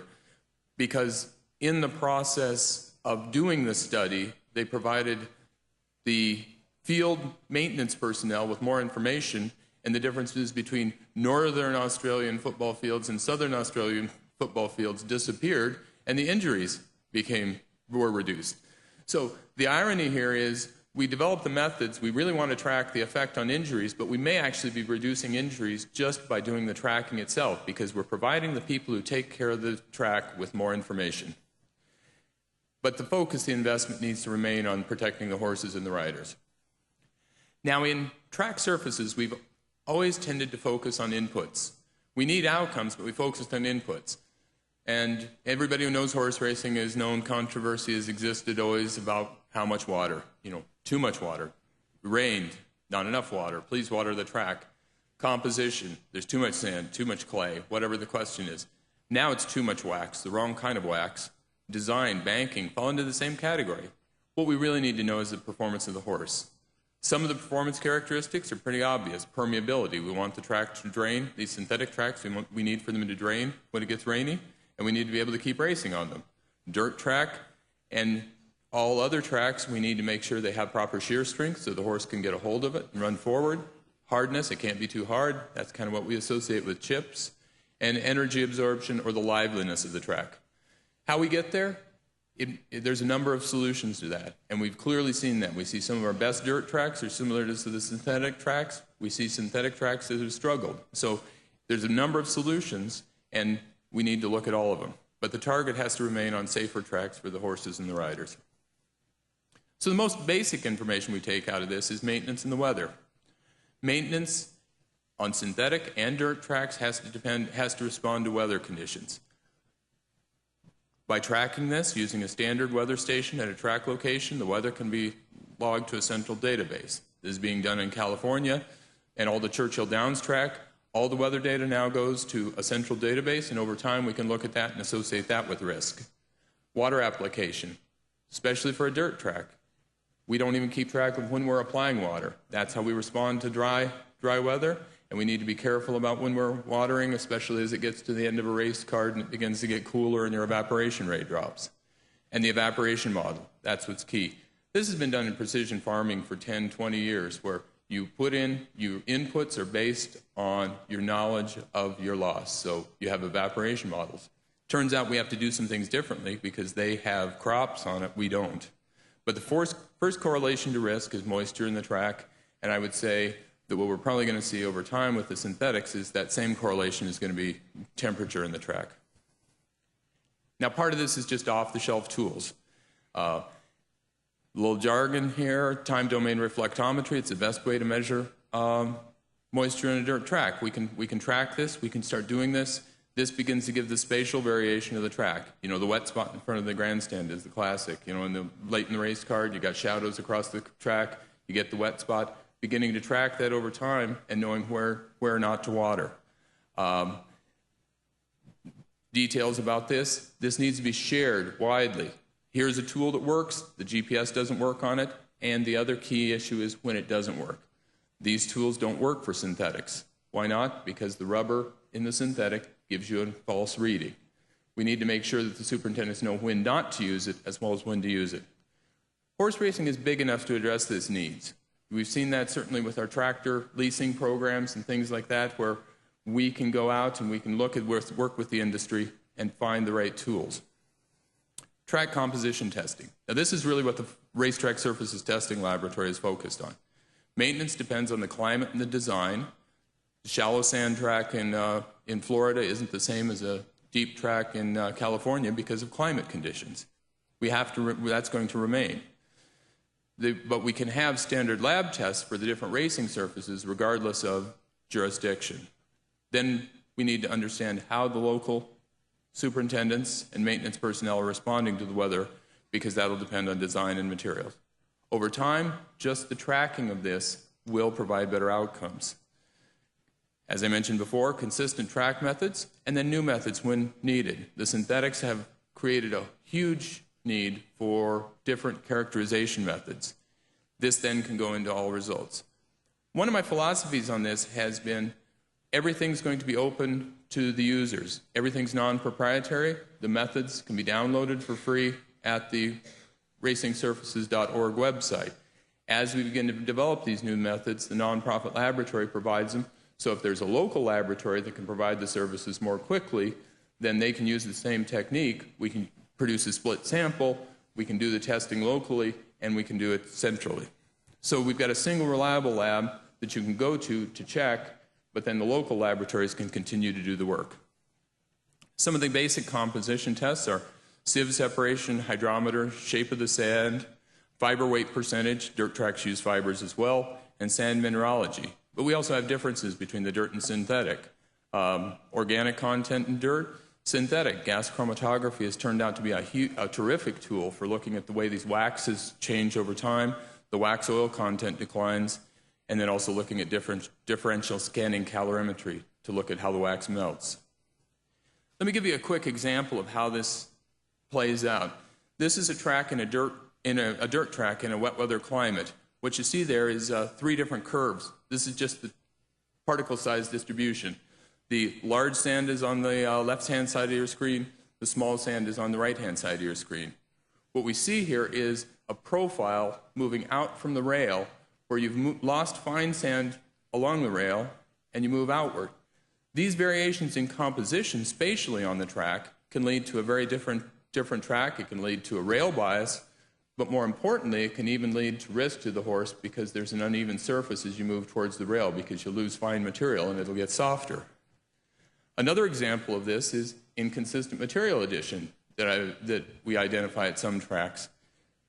because in the process of doing the study, they provided the field maintenance personnel with more information, and the differences between northern Australian football fields and southern Australian football fields disappeared, and the injuries were reduced. So the irony here is we develop the methods, we really want to track the effect on injuries, but we may actually be reducing injuries just by doing the tracking itself because we're providing the people who take care of the track with more information. But the focus, the investment needs to remain on protecting the horses and the riders. Now in track surfaces, we've always tended to focus on inputs. We need outcomes, but we focused on inputs. And everybody who knows horse racing has known controversy has existed always about how much water, too much water. Rained, not enough water, please water the track. Composition, there's too much sand, too much clay, whatever the question is. Now it's too much wax, the wrong kind of wax. Design, banking, fall into the same category. What we really need to know is the performance of the horse. Some of the performance characteristics are pretty obvious. Permeability, we want the track to drain. These synthetic tracks, we need for them to drain when it gets rainy, and we need to be able to keep racing on them. Dirt track and all other tracks, we need to make sure they have proper shear strength so the horse can get a hold of it and run forward. Hardness, it can't be too hard. That's kind of what we associate with chips. And energy absorption or the liveliness of the track. How we get there? There's a number of solutions to that, and we've clearly seen them. We see some of our best dirt tracks are similar to the synthetic tracks. We see synthetic tracks that have struggled. So there's a number of solutions, and we need to look at all of them. But the target has to remain on safer tracks for the horses and the riders. So the most basic information we take out of this is maintenance and the weather. Maintenance on synthetic and dirt tracks has to respond to weather conditions. By tracking this, using a standard weather station at a track location, the weather can be logged to a central database. This is being done in California, and all the Churchill Downs track, all the weather data now goes to a central database, and over time we can look at that and associate that with risk. Water application, especially for a dirt track. We don't even keep track of when we're applying water. That's how we respond to dry weather. And we need to be careful about when we're watering, especially as it gets to the end of a race card and it begins to get cooler and your evaporation rate drops. And the evaporation model, that's what's key. This has been done in precision farming for 10, 20 years, where you put in, your inputs are based on your knowledge of your loss. So you have evaporation models. Turns out we have to do some things differently because they have crops on it, we don't. But the first correlation to risk is moisture in the track, and I would say that what we're probably going to see over time with the synthetics is that same correlation is going to be temperature in the track. Now, part of this is just off-the-shelf tools. A little jargon here, time domain reflectometry. It's the best way to measure moisture in a dirt track. We can track this. We can start doing this. This begins to give the spatial variation of the track. The wet spot in front of the grandstand is the classic. Late in the race card, you got shadows across the track. You get the wet spot. Beginning to track that over time and knowing where not to water. Details about this needs to be shared widely. Here's a tool that works, the GPS doesn't work on it, and the other key issue is when it doesn't work. These tools don't work for synthetics. Why not? Because the rubber in the synthetic gives you a false reading. We need to make sure that the superintendents know when not to use it as well as when to use it. Horse racing is big enough to address these needs. We've seen that certainly with our tractor leasing programs and things like that, where we can go out and we can work with the industry and find the right tools. Track composition testing. Now this is really what the Racetrack Surfaces Testing Laboratory is focused on. Maintenance depends on the climate and the design. The shallow sand track in Florida isn't the same as a deep track in California because of climate conditions. That's going to remain. But we can have standard lab tests for the different racing surfaces regardless of jurisdiction. Then we need to understand how the local superintendents and maintenance personnel are responding to the weather because that'll depend on design and materials. Over time, just the tracking of this will provide better outcomes. As I mentioned before, consistent track methods and then new methods when needed. The synthetics have created a huge need for different characterization methods. This then can go into all results. One of my philosophies on this has been everything's going to be open to the users. Everything's non-proprietary. The methods can be downloaded for free at the racingsurfaces.org website. As we begin to develop these new methods, the nonprofit laboratory provides them. So if there's a local laboratory that can provide the services more quickly, then they can use the same technique. We can produce a split sample, we can do the testing locally, and we can do it centrally. So we've got a single reliable lab that you can go to check, but then the local laboratories can continue to do the work. Some of the basic composition tests are sieve separation, hydrometer, shape of the sand, fiber weight percentage, dirt tracks use fibers as well, and sand mineralogy. But we also have differences between the dirt and synthetic. Organic content in dirt, synthetic gas chromatography has turned out to be a terrific tool for looking at the way these waxes change over time. The wax oil content declines, and then also looking at differential scanning calorimetry to look at how the wax melts. Let me give you a quick example of how this plays out. This is a track in a dirt track in a wet weather climate. What you see there is 3 different curves. This is just the particle size distribution. The large sand is on the left-hand side of your screen. The small sand is on the right-hand side of your screen. What we see here is a profile moving out from the rail where you've lost fine sand along the rail and you move outward. These variations in composition spatially on the track can lead to a very different track. It can lead to a rail bias, but more importantly, it can even lead to risk to the horse because there's an uneven surface as you move towards the rail because you'll lose fine material and it'll get softer. Another example of this is inconsistent material addition that we identify at some tracks.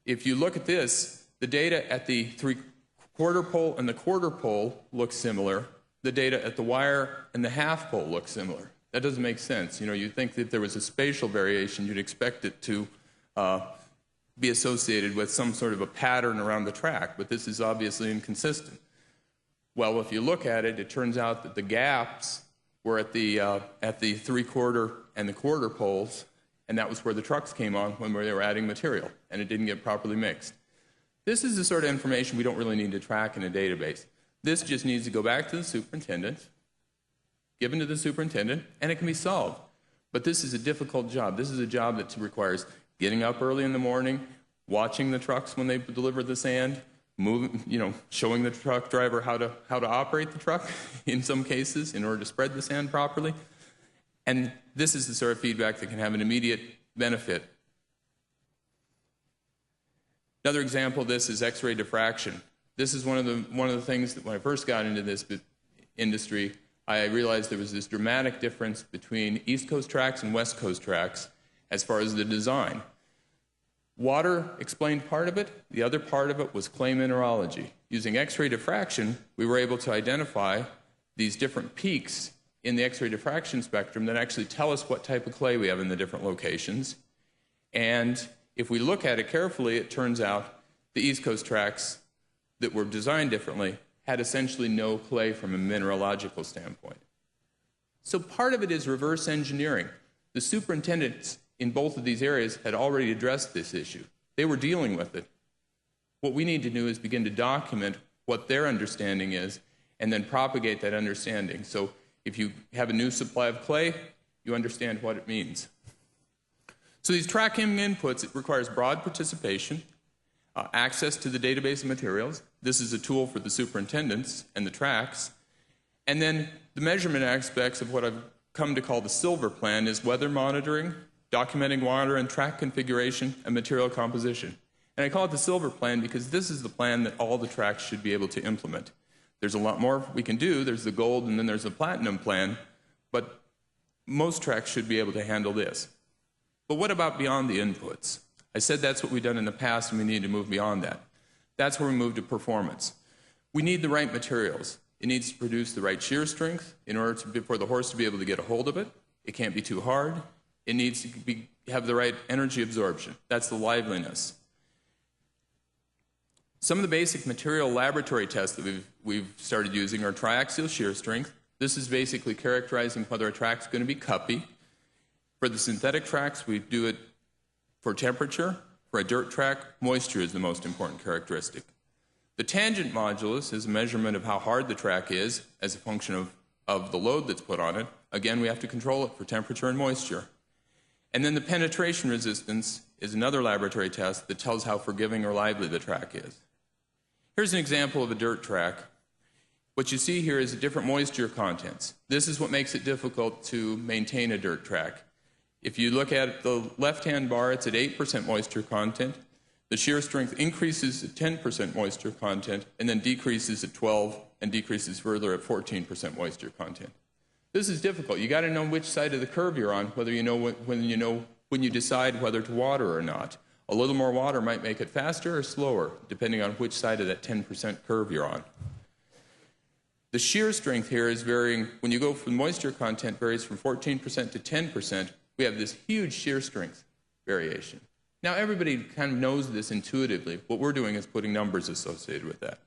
If you look at this, the data at the 3/4 pole and the 1/4 pole look similar. The data at the wire and the half pole look similar. That doesn't make sense. You know, you'd think that if there was a spatial variation, you'd expect it to be associated with some sort of a pattern around the track, but this is obviously inconsistent. Well, if you look at it, it turns out that the gaps were at the 3/4 and the 1/4 poles, and that was where the trucks came on when they were adding material, and it didn't get properly mixed. This is the sort of information we don't really need to track in a database. This just needs to go back to the superintendent, given to the superintendent, and it can be solved. But this is a difficult job. This is a job that requires getting up early in the morning, watching the trucks when they deliver the sand, showing the truck driver how to operate the truck in some cases in order to spread the sand properly. And this is the sort of feedback that can have an immediate benefit. Another example of this is X-ray diffraction. This is one of the things that when I first got into this industry, I realized there was this dramatic difference between East Coast tracks and West Coast tracks as far as the design. Water explained part of it. The other part of it was clay mineralogy. Using X-ray diffraction, we were able to identify these different peaks in the X-ray diffraction spectrum that actually tell us what type of clay we have in the different locations. And if we look at it carefully, it turns out the East Coast tracks that were designed differently had essentially no clay from a mineralogical standpoint. So part of it is reverse engineering. The superintendents in both of these areas had already addressed this issue. They were dealing with it. What we need to do is begin to document what their understanding is and then propagate that understanding. So if you have a new supply of clay, you understand what it means. So these tracking inputs, it requires broad participation, access to the database of materials. This is a tool for the superintendents and the tracks. And then the measurement aspects of what I've come to call the silver plan is weather monitoring, documenting water and track configuration, and material composition. And I call it the silver plan because this is the plan that all the tracks should be able to implement. There's a lot more we can do. There's the gold and then there's the platinum plan, but most tracks should be able to handle this. But what about beyond the inputs? I said that's what we've done in the past and we need to move beyond that. That's where we move to performance. We need the right materials. It needs to produce the right shear strength in order for the horse to be able to get a hold of it. It can't be too hard. It needs to have the right energy absorption. That's the liveliness. Some of the basic material laboratory tests that we've started using are Tri-Axial shear strength. This is basically characterizing whether a track's going to be cuppy. For the synthetic tracks, we do it for temperature, For a dirt track, moisture is the most important characteristic. The tangent modulus is a measurement of how hard the track is as a function of the load that's put on it. Again, we have to control it for temperature and moisture. And then the penetration resistance is another laboratory test that tells how forgiving or lively the track is. Here's an example of a dirt track. What you see here is the different moisture contents. This is what makes it difficult to maintain a dirt track. If you look at the left-hand bar, it's at 8% moisture content. The shear strength increases at 10% moisture content and then decreases at 12 and decreases further at 14% moisture content. This is difficult. You got to know which side of the curve you're on, whether you know when you decide whether to water or not. A little more water might make it faster or slower, depending on which side of that 10% curve you're on. The shear strength here is varying. When you go from moisture content, varies from 14% to 10%. We have this huge shear strength variation. Now, everybody kind of knows this intuitively. What we're doing is putting numbers associated with that.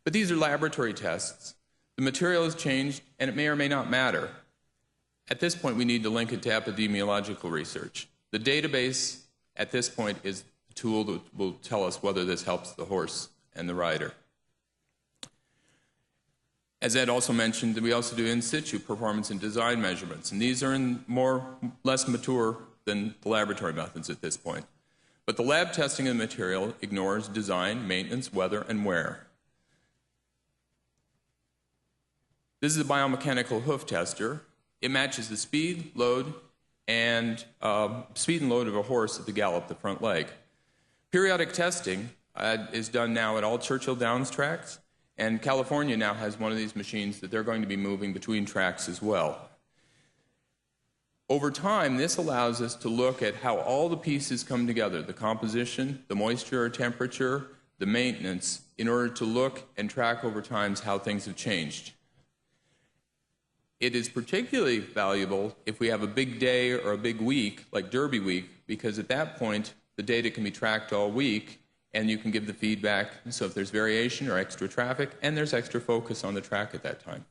But these are laboratory tests. The material has changed, and it may or may not matter. At this point, we need to link it to epidemiological research. The database, at this point, is the tool that will tell us whether this helps the horse and the rider. As Ed also mentioned, we also do in situ performance and design measurements, and these are less mature than the laboratory methods at this point. But the lab testing of the material ignores design, maintenance, weather, and wear. This is a biomechanical hoof tester. It matches the speed, load, and load of a horse at the gallop, the front leg. Periodic testing is done now at all Churchill Downs tracks, and California now has one of these machines that they're going to be moving between tracks as well. Over time, this allows us to look at how all the pieces come together, the composition, the moisture or temperature, the maintenance, in order to look and track over time how things have changed. It is particularly valuable if we have a big day or a big week, like Derby week, because at that point, the data can be tracked all week, and you can give the feedback. So if there's variation or extra traffic, and there's extra focus on the track at that time.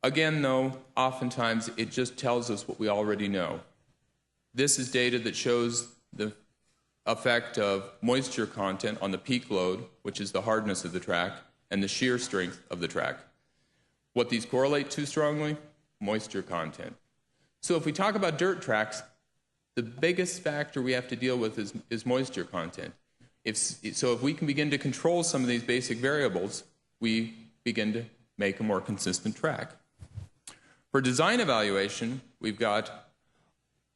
Again, though, oftentimes it just tells us what we already know. This is data that shows the effect of moisture content on the peak load, which is the hardness of the track, and the shear strength of the track. What these correlate to strongly? Moisture content. So if we talk about dirt tracks, the biggest factor we have to deal with is moisture content. So if we can begin to control some of these basic variables, we begin to make a more consistent track. For design evaluation, we've got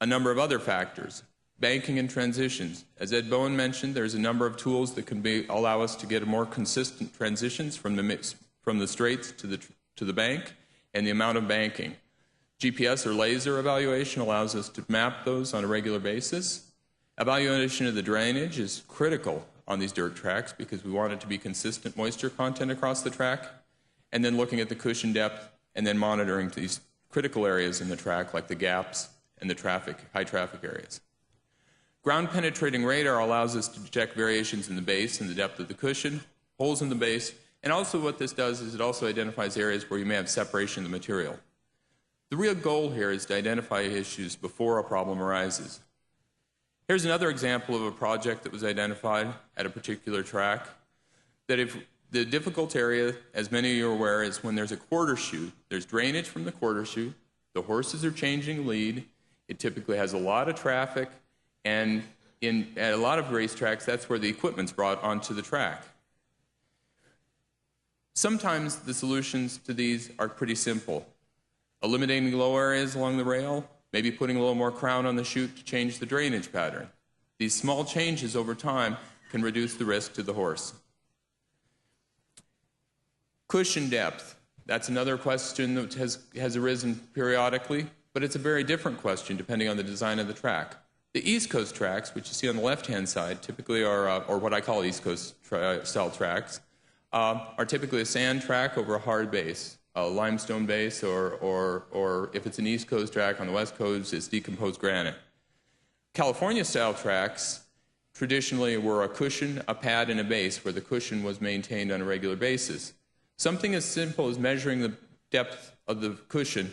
a number of other factors. Banking and transitions. As Ed Bowen mentioned, there's a number of tools that can allow us to get a more consistent transitions from the straights to the bank and the amount of banking. GPS or laser evaluation allows us to map those on a regular basis. Evaluation of the drainage is critical on these dirt tracks because we want it to be consistent moisture content across the track. And then looking at the cushion depth and then monitoring these critical areas in the track like the gaps and the high traffic areas. Ground penetrating radar allows us to detect variations in the base and the depth of the cushion, holes in the base, and also what this does is it also identifies areas where you may have separation of the material. The real goal here is to identify issues before a problem arises. Here's another example of a project that was identified at a particular track, that if the difficult area, as many of you are aware, is when there's a quarter chute, there's drainage from the quarter chute, the horses are changing lead, it typically has a lot of traffic, and at a lot of racetracks, that's where the equipment's brought onto the track. Sometimes the solutions to these are pretty simple. Eliminating low areas along the rail, maybe putting a little more crown on the chute to change the drainage pattern. These small changes over time can reduce the risk to the horse. Cushion depth. That's another question that has arisen periodically, but it's a very different question depending on the design of the track. The East Coast tracks, which you see on the left-hand side, typically are, or what I call East Coast style tracks, are typically a sand track over a hard base. A limestone base, or if it's an East Coast track on the West Coast, it's decomposed granite. California-style tracks traditionally were a cushion, a pad, and a base, where the cushion was maintained on a regular basis. Something as simple as measuring the depth of the cushion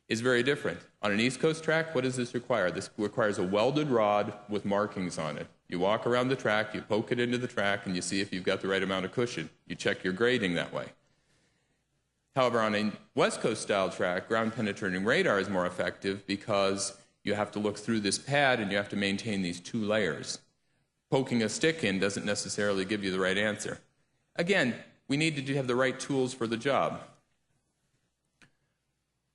is very different. On an East Coast track, what does this require? This requires a welded rod with markings on it. You walk around the track, you poke it into the track, and you see if you've got the right amount of cushion. You check your grading that way. However, on a West Coast style track, ground penetrating radar is more effective because you have to look through this pad and you have to maintain these two layers. Poking a stick in doesn't necessarily give you the right answer. Again, we need to have the right tools for the job.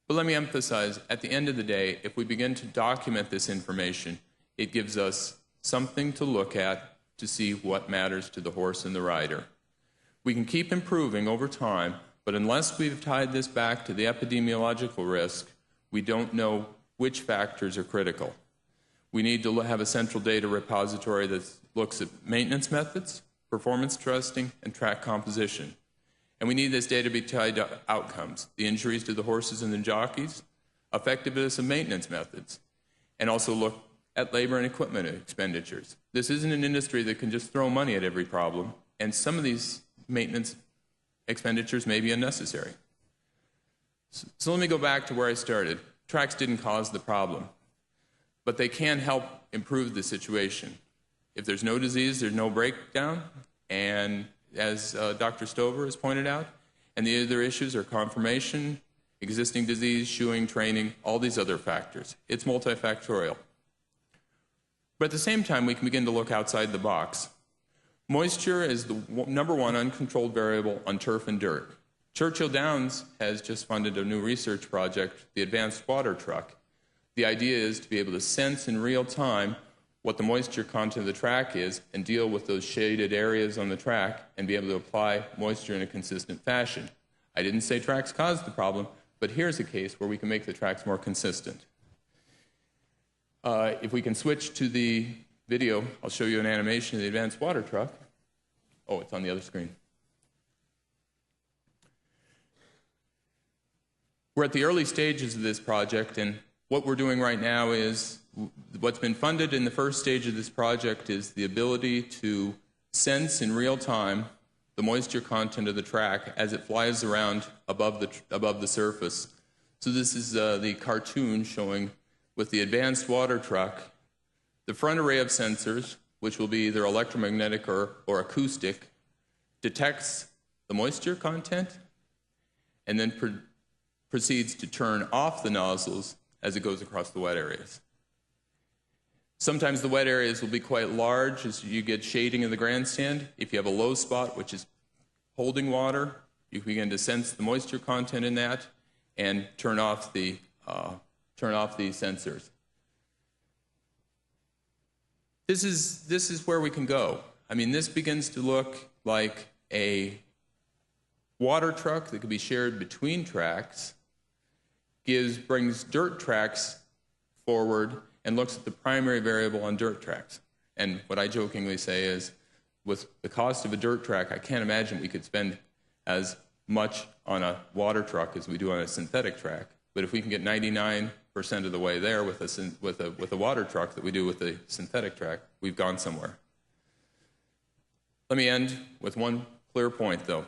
But let me emphasize, at the end of the day, if we begin to document this information, it gives us something to look at to see what matters to the horse and the rider. We can keep improving over time, but unless we've tied this back to the epidemiological risk, we don't know which factors are critical. We need to have a central data repository that looks at maintenance methods, performance testing, and track composition. And we need this data to be tied to outcomes, the injuries to the horses and the jockeys, effectiveness of maintenance methods, and also look at labor and equipment expenditures. This isn't an industry that can just throw money at every problem, and some of these maintenance expenditures may be unnecessary. So let me go back to where I started. Tracks didn't cause the problem, but they can help improve the situation. If there's no disease, there's no breakdown, and as Dr. Stover has pointed out, and the other issues are conformation, existing disease, shoeing, training, all these other factors. It's multifactorial. But at the same time, we can begin to look outside the box. Moisture is the number one uncontrolled variable on turf and dirt. Churchill Downs has just funded a new research project, the Advanced Water Truck. The idea is to be able to sense in real time what the moisture content of the track is and deal with those shaded areas on the track and be able to apply moisture in a consistent fashion. I didn't say tracks caused the problem, but here's a case where we can make the tracks more consistent. If we can switch to the video, I'll show you an animation of the Advanced Water Truck. Oh, it's on the other screen. We're at the early stages of this project, and what we're doing right now is what's been funded in the first stage of this project is the ability to sense in real time the moisture content of the track as it flies around above the surface. So this is the cartoon showing with the Advanced Water Truck, the front array of sensors, which will be either electromagnetic or acoustic, detects the moisture content and then proceeds to turn off the nozzles as it goes across the wet areas. Sometimes the wet areas will be quite large as you get shading in the grandstand. If you have a low spot, which is holding water, you can begin to sense the moisture content in that and turn off the sensors. This is where we can go. I mean, this begins to look like a water truck that could be shared between tracks, brings dirt tracks forward, and looks at the primary variable on dirt tracks. And what I jokingly say is, with the cost of a dirt track, I can't imagine we could spend as much on a water truck as we do on a synthetic track. But if we can get 99% of the way there with a water truck that we do with a synthetic track, we've gone somewhere. Let me end with one clear point, though.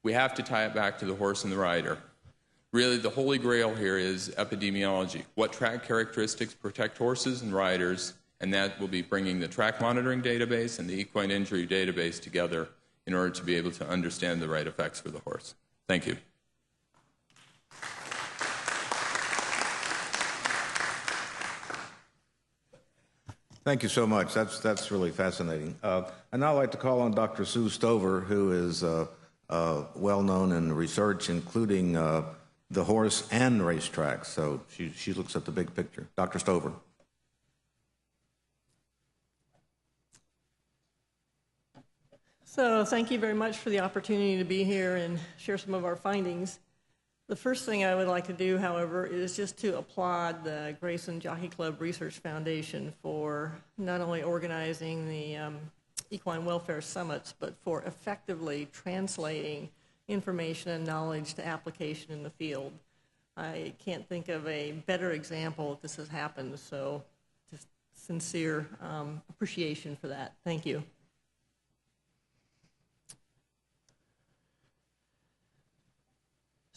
We have to tie it back to the horse and the rider. Really, the holy grail here is epidemiology. What track characteristics protect horses and riders, and that will be bringing the track monitoring database and the equine injury database together in order to be able to understand the right effects for the horse. Thank you. Thank you so much. That's really fascinating. I'd now like to call on Dr. Sue Stover, who is well known in research, including the horse and racetrack. So she looks at the big picture. Dr. Stover. So thank you very much for the opportunity to be here and share some of our findings. The first thing I would like to do, however, is just to applaud the Grayson-Jockey Club Research Foundation for not only organizing the Equine Welfare Summits, but for effectively translating information and knowledge to application in the field. I can't think of a better example that this has happened, so just sincere appreciation for that. Thank you.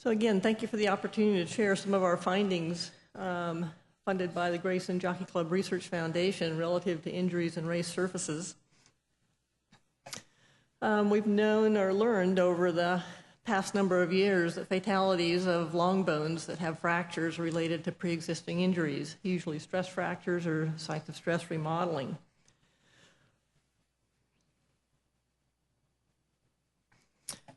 So again, thank you for the opportunity to share some of our findings funded by the Grayson-Jockey Club Research Foundation relative to injuries and race surfaces. We've known or learned over the past number of years that fatalities of long bones that have fractures are related to pre-existing injuries, usually stress fractures or sites of stress remodeling.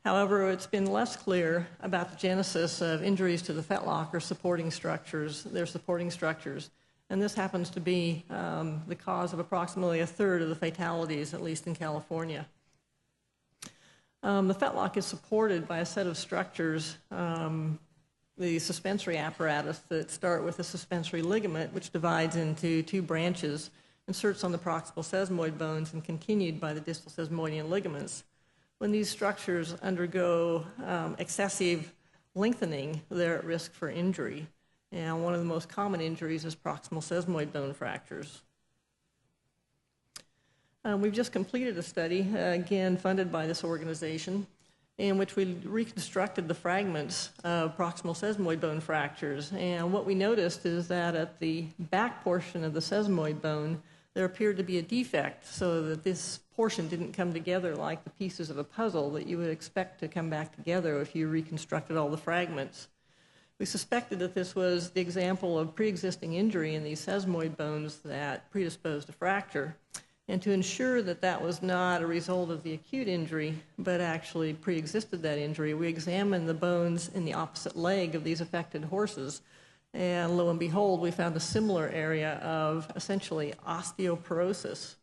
However, it's been less clear about the genesis of injuries to the fetlock or supporting structures, their supporting structures. And this happens to be the cause of approximately a third of the fatalities, at least in California. The fetlock is supported by a set of structures, the suspensory apparatus that start with a suspensory ligament, which divides into two branches, inserts on the proximal sesamoid bones, and continued by the distal sesamoidian ligaments. When these structures undergo excessive lengthening, they're at risk for injury. And one of the most common injuries is proximal sesamoid bone fractures. We've just completed a study, again funded by this organization, in which we reconstructed the fragments of proximal sesamoid bone fractures. And what we noticed is that at the back portion of the sesamoid bone, there appeared to be a defect so that this portion didn't come together like the pieces of a puzzle that you would expect to come back together if you reconstructed all the fragments. We suspected that this was the example of pre-existing injury in these sesamoid bones that predisposed to fracture. And to ensure that that was not a result of the acute injury, but actually pre-existed that injury, we examined the bones in the opposite leg of these affected horses. And lo and behold, we found a similar area of essentially osteoporosis.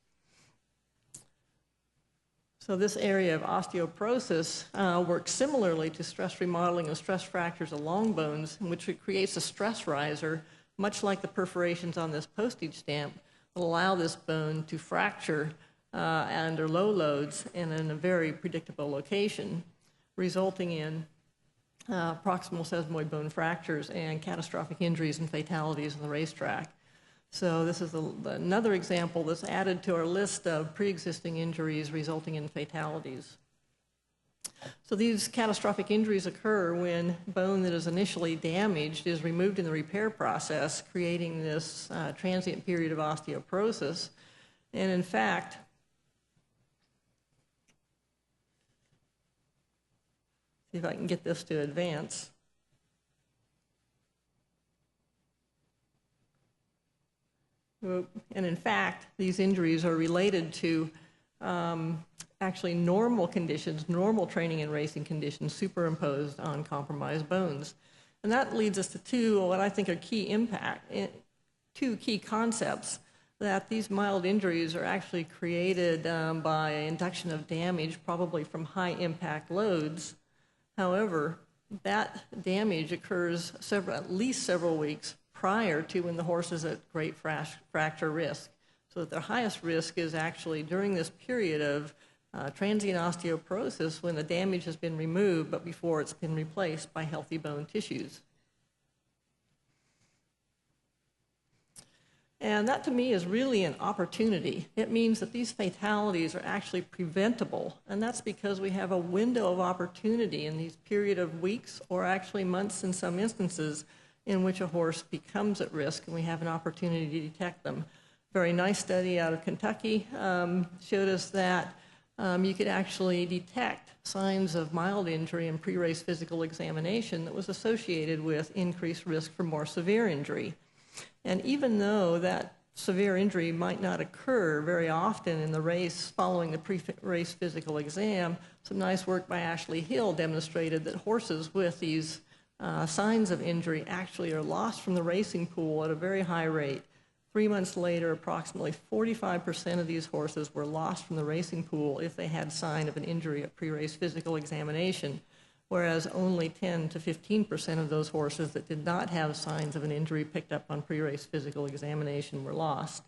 So this area of osteoporosis works similarly to stress remodeling of stress fractures of long bones, in which it creates a stress riser, much like the perforations on this postage stamp, that allow this bone to fracture under low loads and in a very predictable location, resulting in proximal sesamoid bone fractures and catastrophic injuries and fatalities on the racetrack. So this is another example that's added to our list of pre-existing injuries resulting in fatalities. So these catastrophic injuries occur when bone that is initially damaged is removed in the repair process, creating this transient period of osteoporosis. And in fact, see if I can get this to advance. And in fact, these injuries are related to actually normal conditions, normal training and racing conditions superimposed on compromised bones. And that leads us to two key concepts, that these mild injuries are actually created by induction of damage, probably from high impact loads. However, that damage occurs at least several weeks prior to when the horse is at great fracture risk. So that their highest risk is actually during this period of transient osteoporosis, when the damage has been removed but before it's been replaced by healthy bone tissues. And that to me is really an opportunity. It means that these fatalities are actually preventable, and that's because we have a window of opportunity in these period of weeks or actually months in some instances in which a horse becomes at risk, and we have an opportunity to detect them. Very nice study out of Kentucky showed us that you could actually detect signs of mild injury in pre-race physical examination that was associated with increased risk for more severe injury. And even though that severe injury might not occur very often in the race following the pre-race physical exam, some nice work by Ashley Hill demonstrated that horses with these signs of injury actually are lost from the racing pool at a very high rate. 3 months later, approximately 45% of these horses were lost from the racing pool if they had sign of an injury at pre-race physical examination, whereas only 10 to 15% of those horses that did not have signs of an injury picked up on pre-race physical examination were lost.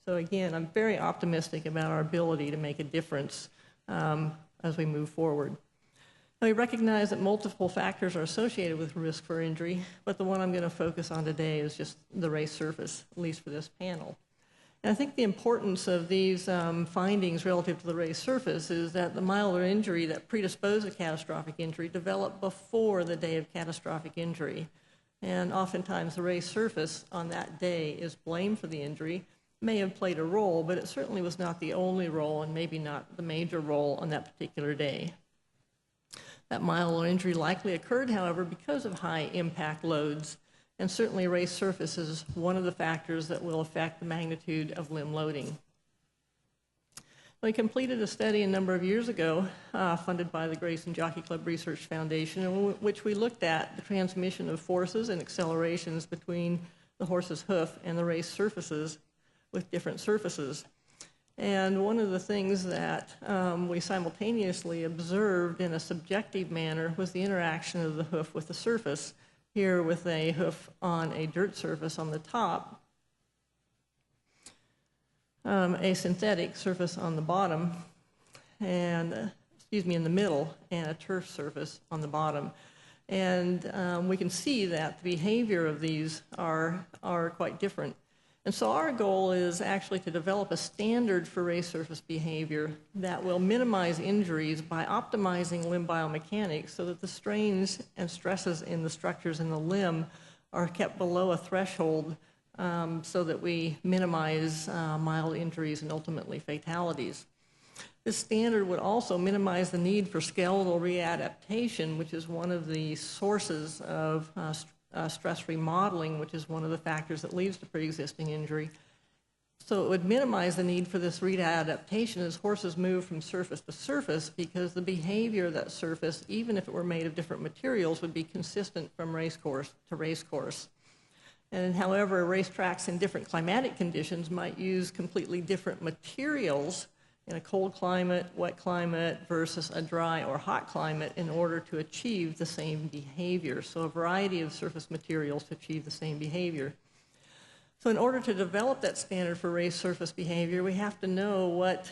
So again, I'm very optimistic about our ability to make a difference as we move forward. Now, we recognize that multiple factors are associated with risk for injury, but the one I'm going to focus on today is just the race surface, at least for this panel. And I think the importance of these findings relative to the race surface is that the milder injury that predisposed to catastrophic injury developed before the day of catastrophic injury. And oftentimes the race surface on that day is blamed for the injury, may have played a role, but it certainly was not the only role and maybe not the major role on that particular day. That milder injury likely occurred, however, because of high impact loads, and certainly race surface is one of the factors that will affect the magnitude of limb loading. We completed a study a number of years ago, funded by the Grayson-Jockey Club Research Foundation, in which we looked at the transmission of forces and accelerations between the horse's hoof and the race surfaces with different surfaces. And one of the things that we simultaneously observed in a subjective manner was the interaction of the hoof with the surface, here with a hoof on a dirt surface on the top, a synthetic surface on the bottom, and, in the middle, and a turf surface on the bottom. And we can see that the behavior of these are quite different. And so our goal is actually to develop a standard for race surface behavior that will minimize injuries by optimizing limb biomechanics so that the strains and stresses in the structures in the limb are kept below a threshold so that we minimize mild injuries and ultimately fatalities. This standard would also minimize the need for skeletal readaptation, which is one of the sources of stress remodeling, which is one of the factors that leads to pre-existing injury. So it would minimize the need for this readaptation as horses move from surface to surface, because the behavior of that surface, even if it were made of different materials, would be consistent from racecourse to racecourse. And however, racetracks in different climatic conditions might use completely different materials in a cold climate, wet climate, versus a dry or hot climate in order to achieve the same behavior. So a variety of surface materials to achieve the same behavior. So in order to develop that standard for race surface behavior, we have to know what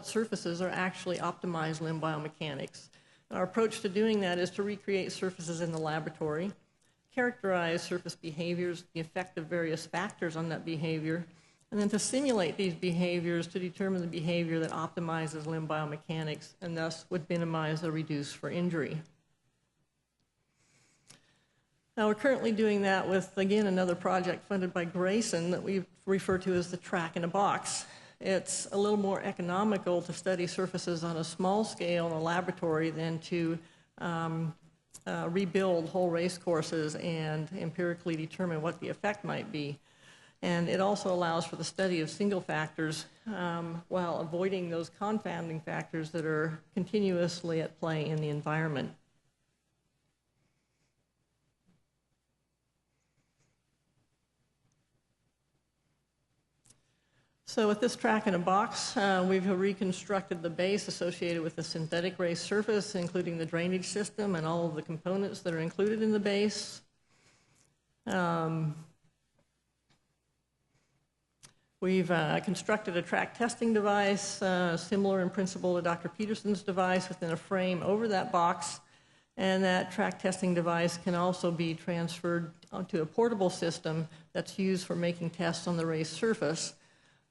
surfaces are actually optimized limb biomechanics. Our approach to doing that is to recreate surfaces in the laboratory, characterize surface behaviors, the effect of various factors on that behavior, and then to simulate these behaviors to determine the behavior that optimizes limb biomechanics and thus would minimize or reduce for injury. Now we're currently doing that with, again, another project funded by Grayson that we refer to as the track in a box. It's a little more economical to study surfaces on a small scale in a laboratory than to rebuild whole race courses and empirically determine what the effect might be. And it also allows for the study of single factors while avoiding those confounding factors that are continuously at play in the environment. So with this track in a box, we've reconstructed the base associated with the synthetic race surface, including the drainage system and all of the components that are included in the base. We've constructed a track testing device, similar in principle to Dr. Peterson's device, within a frame over that box. And that track testing device can also be transferred onto a portable system that's used for making tests on the race surface.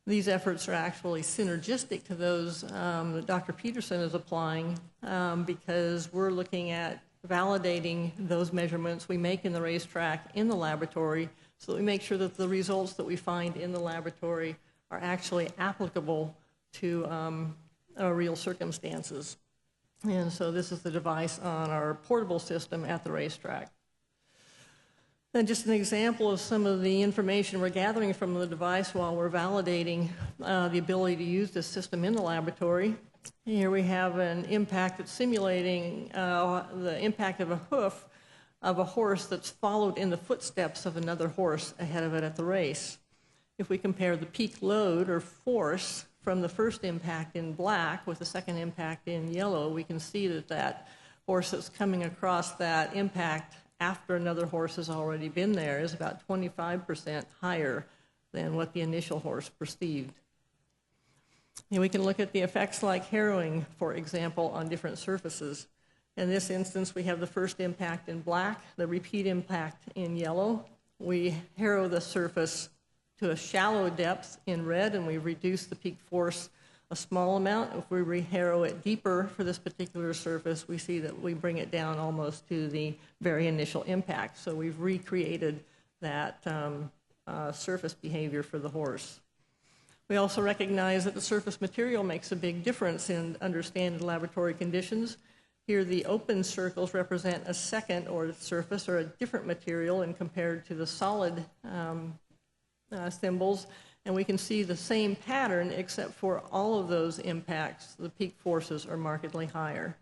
These efforts are actually synergistic to those that Dr. Peterson is applying because we're looking at validating those measurements we make in the racetrack in the laboratory so that we make sure that the results that we find in the laboratory are actually applicable to real circumstances. And so this is the device on our portable system at the racetrack. And just an example of some of the information we're gathering from the device while we're validating the ability to use this system in the laboratory. Here we have an impact that's simulating the impact of a hoof of a horse that's followed in the footsteps of another horse ahead of it at the race. If we compare the peak load or force from the first impact in black with the second impact in yellow, we can see that that horse that's coming across that impact after another horse has already been there is about 25% higher than what the initial horse perceived. And we can look at the effects like harrowing, for example, on different surfaces. In this instance, we have the first impact in black, the repeat impact in yellow. We harrow the surface to a shallow depth in red, and we've reduced the peak force a small amount. If we re-harrow it deeper for this particular surface, we see that we bring it down almost to the very initial impact. So we've recreated that surface behavior for the horse. We also recognize that the surface material makes a big difference in understanding laboratory conditions. Here the open circles represent a second order surface or a different material and compared to the solid symbols. And we can see the same pattern except for all of those impacts, the peak forces are markedly higher.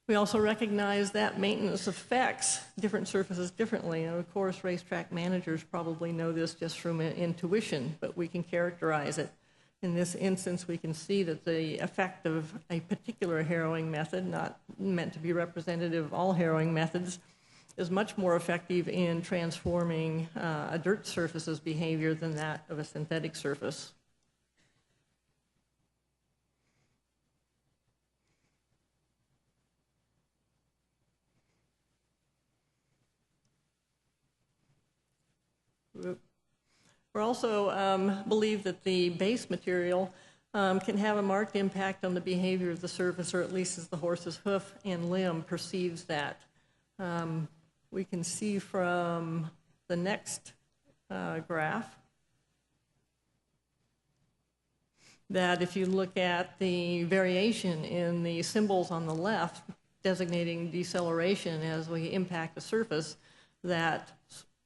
We also recognize that maintenance affects different surfaces differently. And of course, racetrack managers probably know this just from intuition, but we can characterize it. In this instance, we can see that the effect of a particular harrowing method, not meant to be representative of all harrowing methods, is much more effective in transforming a dirt surface's behavior than that of a synthetic surface. We also believe that the base material can have a marked impact on the behavior of the surface, or at least as the horse's hoof and limb perceives that. We can see from the next graph that if you look at the variation in the symbols on the left designating deceleration as we impact the surface, that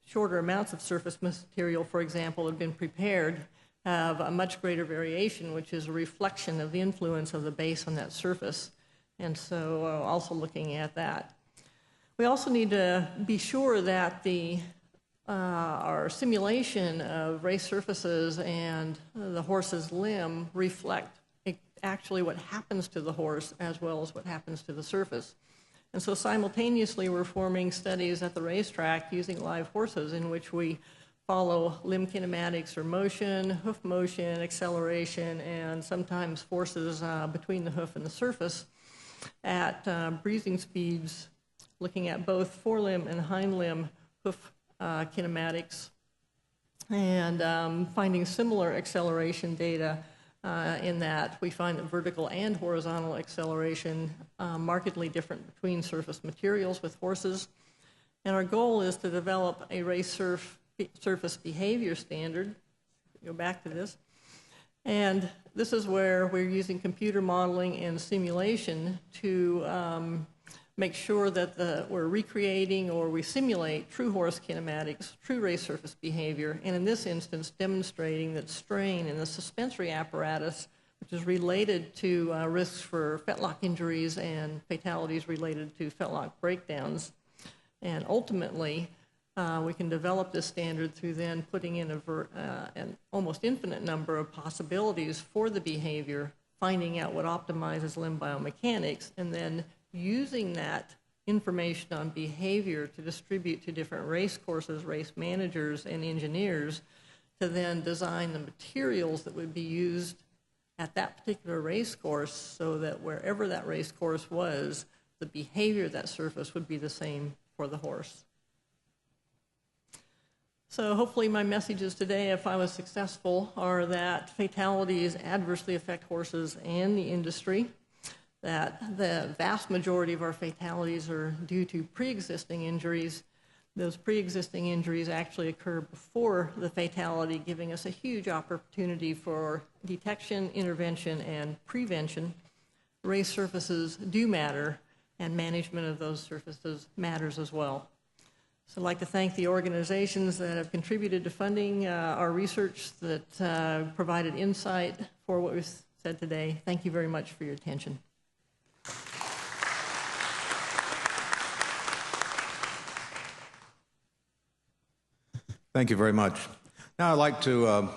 shorter amounts of surface material, for example, have been prepared, have a much greater variation, which is a reflection of the influence of the base on that surface. And so also looking at that. We also need to be sure that our simulation of race surfaces and the horse's limb reflect actually what happens to the horse as well as what happens to the surface. And so simultaneously we're forming studies at the racetrack using live horses in which we follow limb kinematics or motion, hoof motion, acceleration, and sometimes forces between the hoof and the surface at breathing speeds, looking at both forelimb and hind limb hoof kinematics, and finding similar acceleration data in that we find that vertical and horizontal acceleration markedly different between surface materials with horses. And our goal is to develop a race surface behavior standard. Go back to this. And this is where we're using computer modeling and simulation to make sure that we're recreating or we simulate true horse kinematics, true race surface behavior, and in this instance demonstrating that strain in the suspensory apparatus, which is related to risks for fetlock injuries and fatalities related to fetlock breakdowns. And ultimately, we can develop this standard through then putting in an almost infinite number of possibilities for the behavior, finding out what optimizes limb biomechanics, and then using that information on behavior to distribute to different race courses, race managers, and engineers to then design the materials that would be used at that particular race course so that wherever that race course was, the behavior of that surface would be the same for the horse. So hopefully my messages today, if I was successful, are that fatalities adversely affect horses and the industry, that the vast majority of our fatalities are due to pre-existing injuries. Those pre-existing injuries actually occur before the fatality, giving us a huge opportunity for detection, intervention, and prevention. Race surfaces do matter, and management of those surfaces matters as well. So I'd like to thank the organizations that have contributed to funding our research, that provided insight for what was said today. Thank you very much for your attention. Thank you very much. Now I'd like to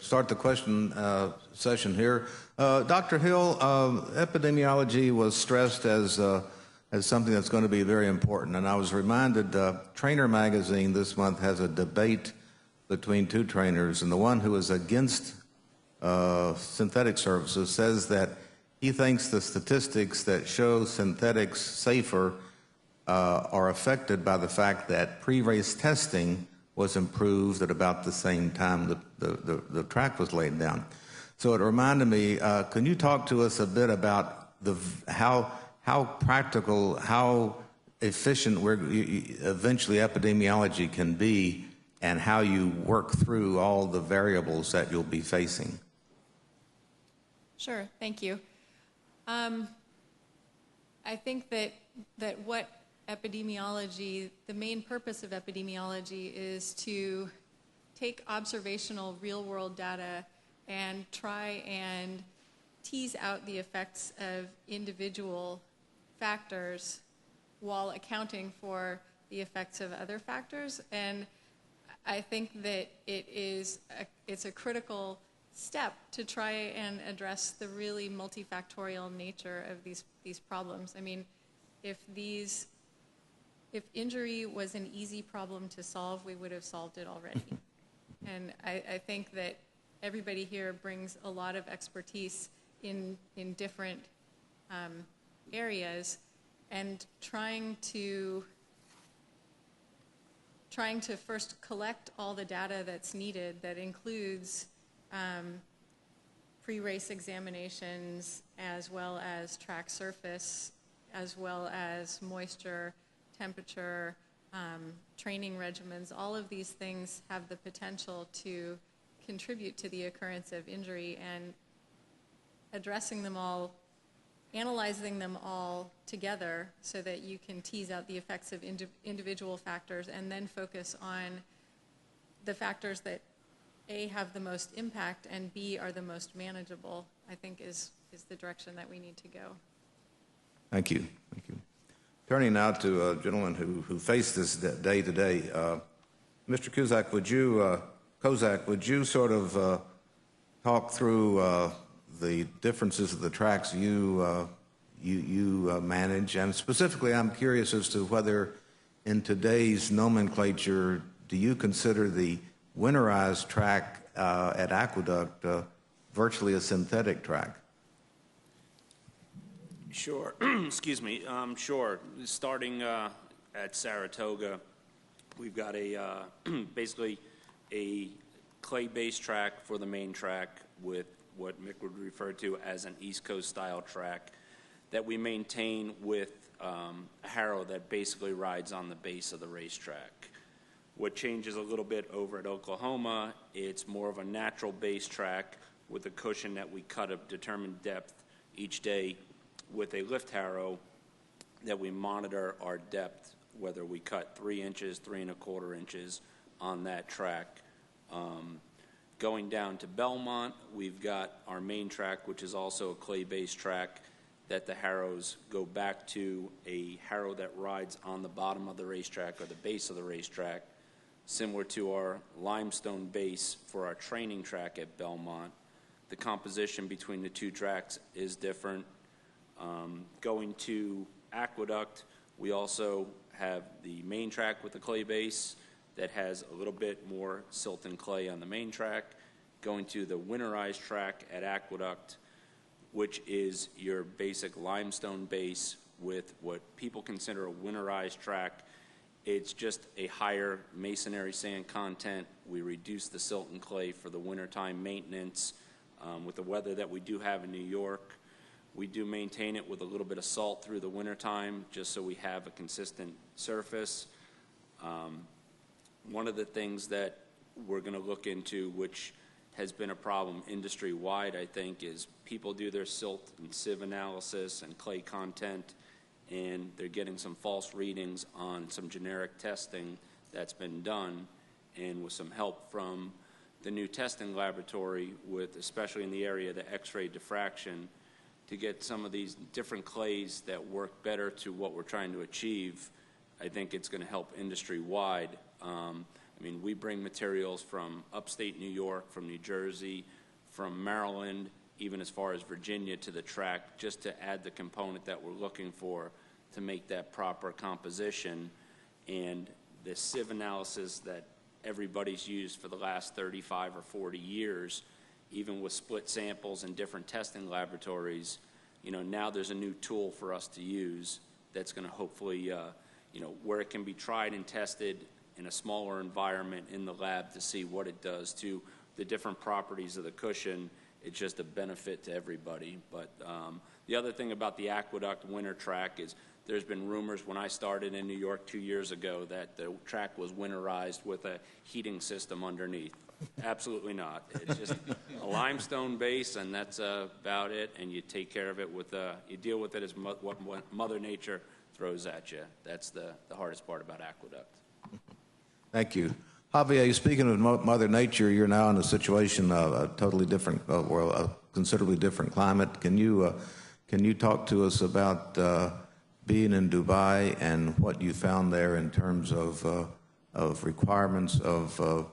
start the question session here. Dr. Hill, epidemiology was stressed as something that's going to be very important, and I was reminded Trainer magazine this month has a debate between two trainers, and the one who is against synthetic surfaces says that he thinks the statistics that show synthetics safer are affected by the fact that pre-race testing was improved at about the same time the track was laid down. So it reminded me, can you talk to us a bit about how practical, how efficient eventually epidemiology can be, and how you work through all the variables that you'll be facing? Sure, thank you. I think that what epidemiology, the main purpose of epidemiology is to take observational real-world data and try and tease out the effects of individual factors while accounting for the effects of other factors. And I think that it's a critical step to try and address the really multifactorial nature of these problems. I mean, if injury was an easy problem to solve, we would have solved it already. And I think that everybody here brings a lot of expertise in different areas, and trying to first collect all the data that's needed, that includes pre-race examinations, as well as track surface, as well as moisture, temperature, training regimens. All of these things have the potential to contribute to the occurrence of injury, and addressing them all, analyzing them all together so that you can tease out the effects of individual factors, and then focus on the factors that A, have the most impact, and B, are the most manageable, I think is the direction that we need to go. Thank you. Thank you. Turning now to a gentleman who faced this day to day, Mr. Kozak, would you sort of talk through the differences of the tracks you manage? And specifically, I'm curious as to whether in today's nomenclature, do you consider the winterized track at Aqueduct virtually a synthetic track? Sure. Excuse me. Sure. Starting at Saratoga, we've got basically a clay-based track for the main track with what Mick would refer to as an East Coast style track that we maintain with a harrow that basically rides on the base of the racetrack. What changes a little bit over at Oklahoma, it's more of a natural base track with a cushion that we cut a determined depth each day with a lift harrow that we monitor our depth, whether we cut 3 inches, 3 1/4 inches on that track. Going down to Belmont, we've got our main track, which is also a clay-based track, that the harrows go back to a harrow that rides on the bottom of the racetrack or the base of the racetrack, similar to our limestone base for our training track at Belmont. The composition between the two tracks is different. Going to Aqueduct, we also have the main track with the clay base that has a little bit more silt and clay on the main track. Going to the winterized track at Aqueduct, which is your basic limestone base with what people consider a winterized track. It's just a higher masonry sand content. We reduce the silt and clay for the wintertime maintenance. With the weather that we do have in New York, we do maintain it with a little bit of salt through the wintertime just so we have a consistent surface. One of the things that we're going to look into, which has been a problem industry-wide, I think, is people do their silt and sieve analysis and clay content, and they're getting some false readings on some generic testing that's been done. And with some help from the new testing laboratory, with especially in the area of the X-ray diffraction, to get some of these different clays that work better to what we're trying to achieve, I think it's going to help industry-wide. I mean, we bring materials from upstate New York, from New Jersey, from Maryland, even as far as Virginia to the track, just to add the component that we're looking for to make that proper composition. And the sieve analysis that everybody's used for the last 35 or 40 years, even with split samples and different testing laboratories, now there's a new tool for us to use that's going to hopefully, where it can be tried and tested in a smaller environment in the lab to see what it does to the different properties of the cushion. It's just a benefit to everybody. But the other thing about the Aqueduct winter track is there's been rumors when I started in New York 2 years ago that the track was winterized with a heating system underneath. Absolutely not. It's just a limestone base, and that's about it. And you take care of it with you deal with it as what Mother Nature throws at you. That's the hardest part about Aqueduct. Thank you. Javier, speaking of Mother Nature, you're now in a situation of a totally different, or a considerably different climate. Can you talk to us about being in Dubai and what you found there in terms of requirements of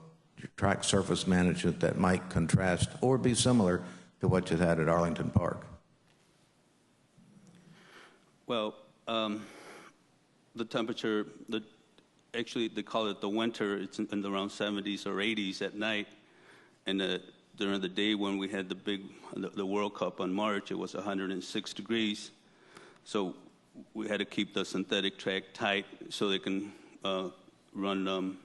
track surface management that might contrast or be similar to what you had at Arlington Park? Well, the temperature, actually they call it the winter, it's in around 70s or 80s at night, and during the day when we had the World Cup on March, it was 106 degrees. So we had to keep the synthetic track tight so they can run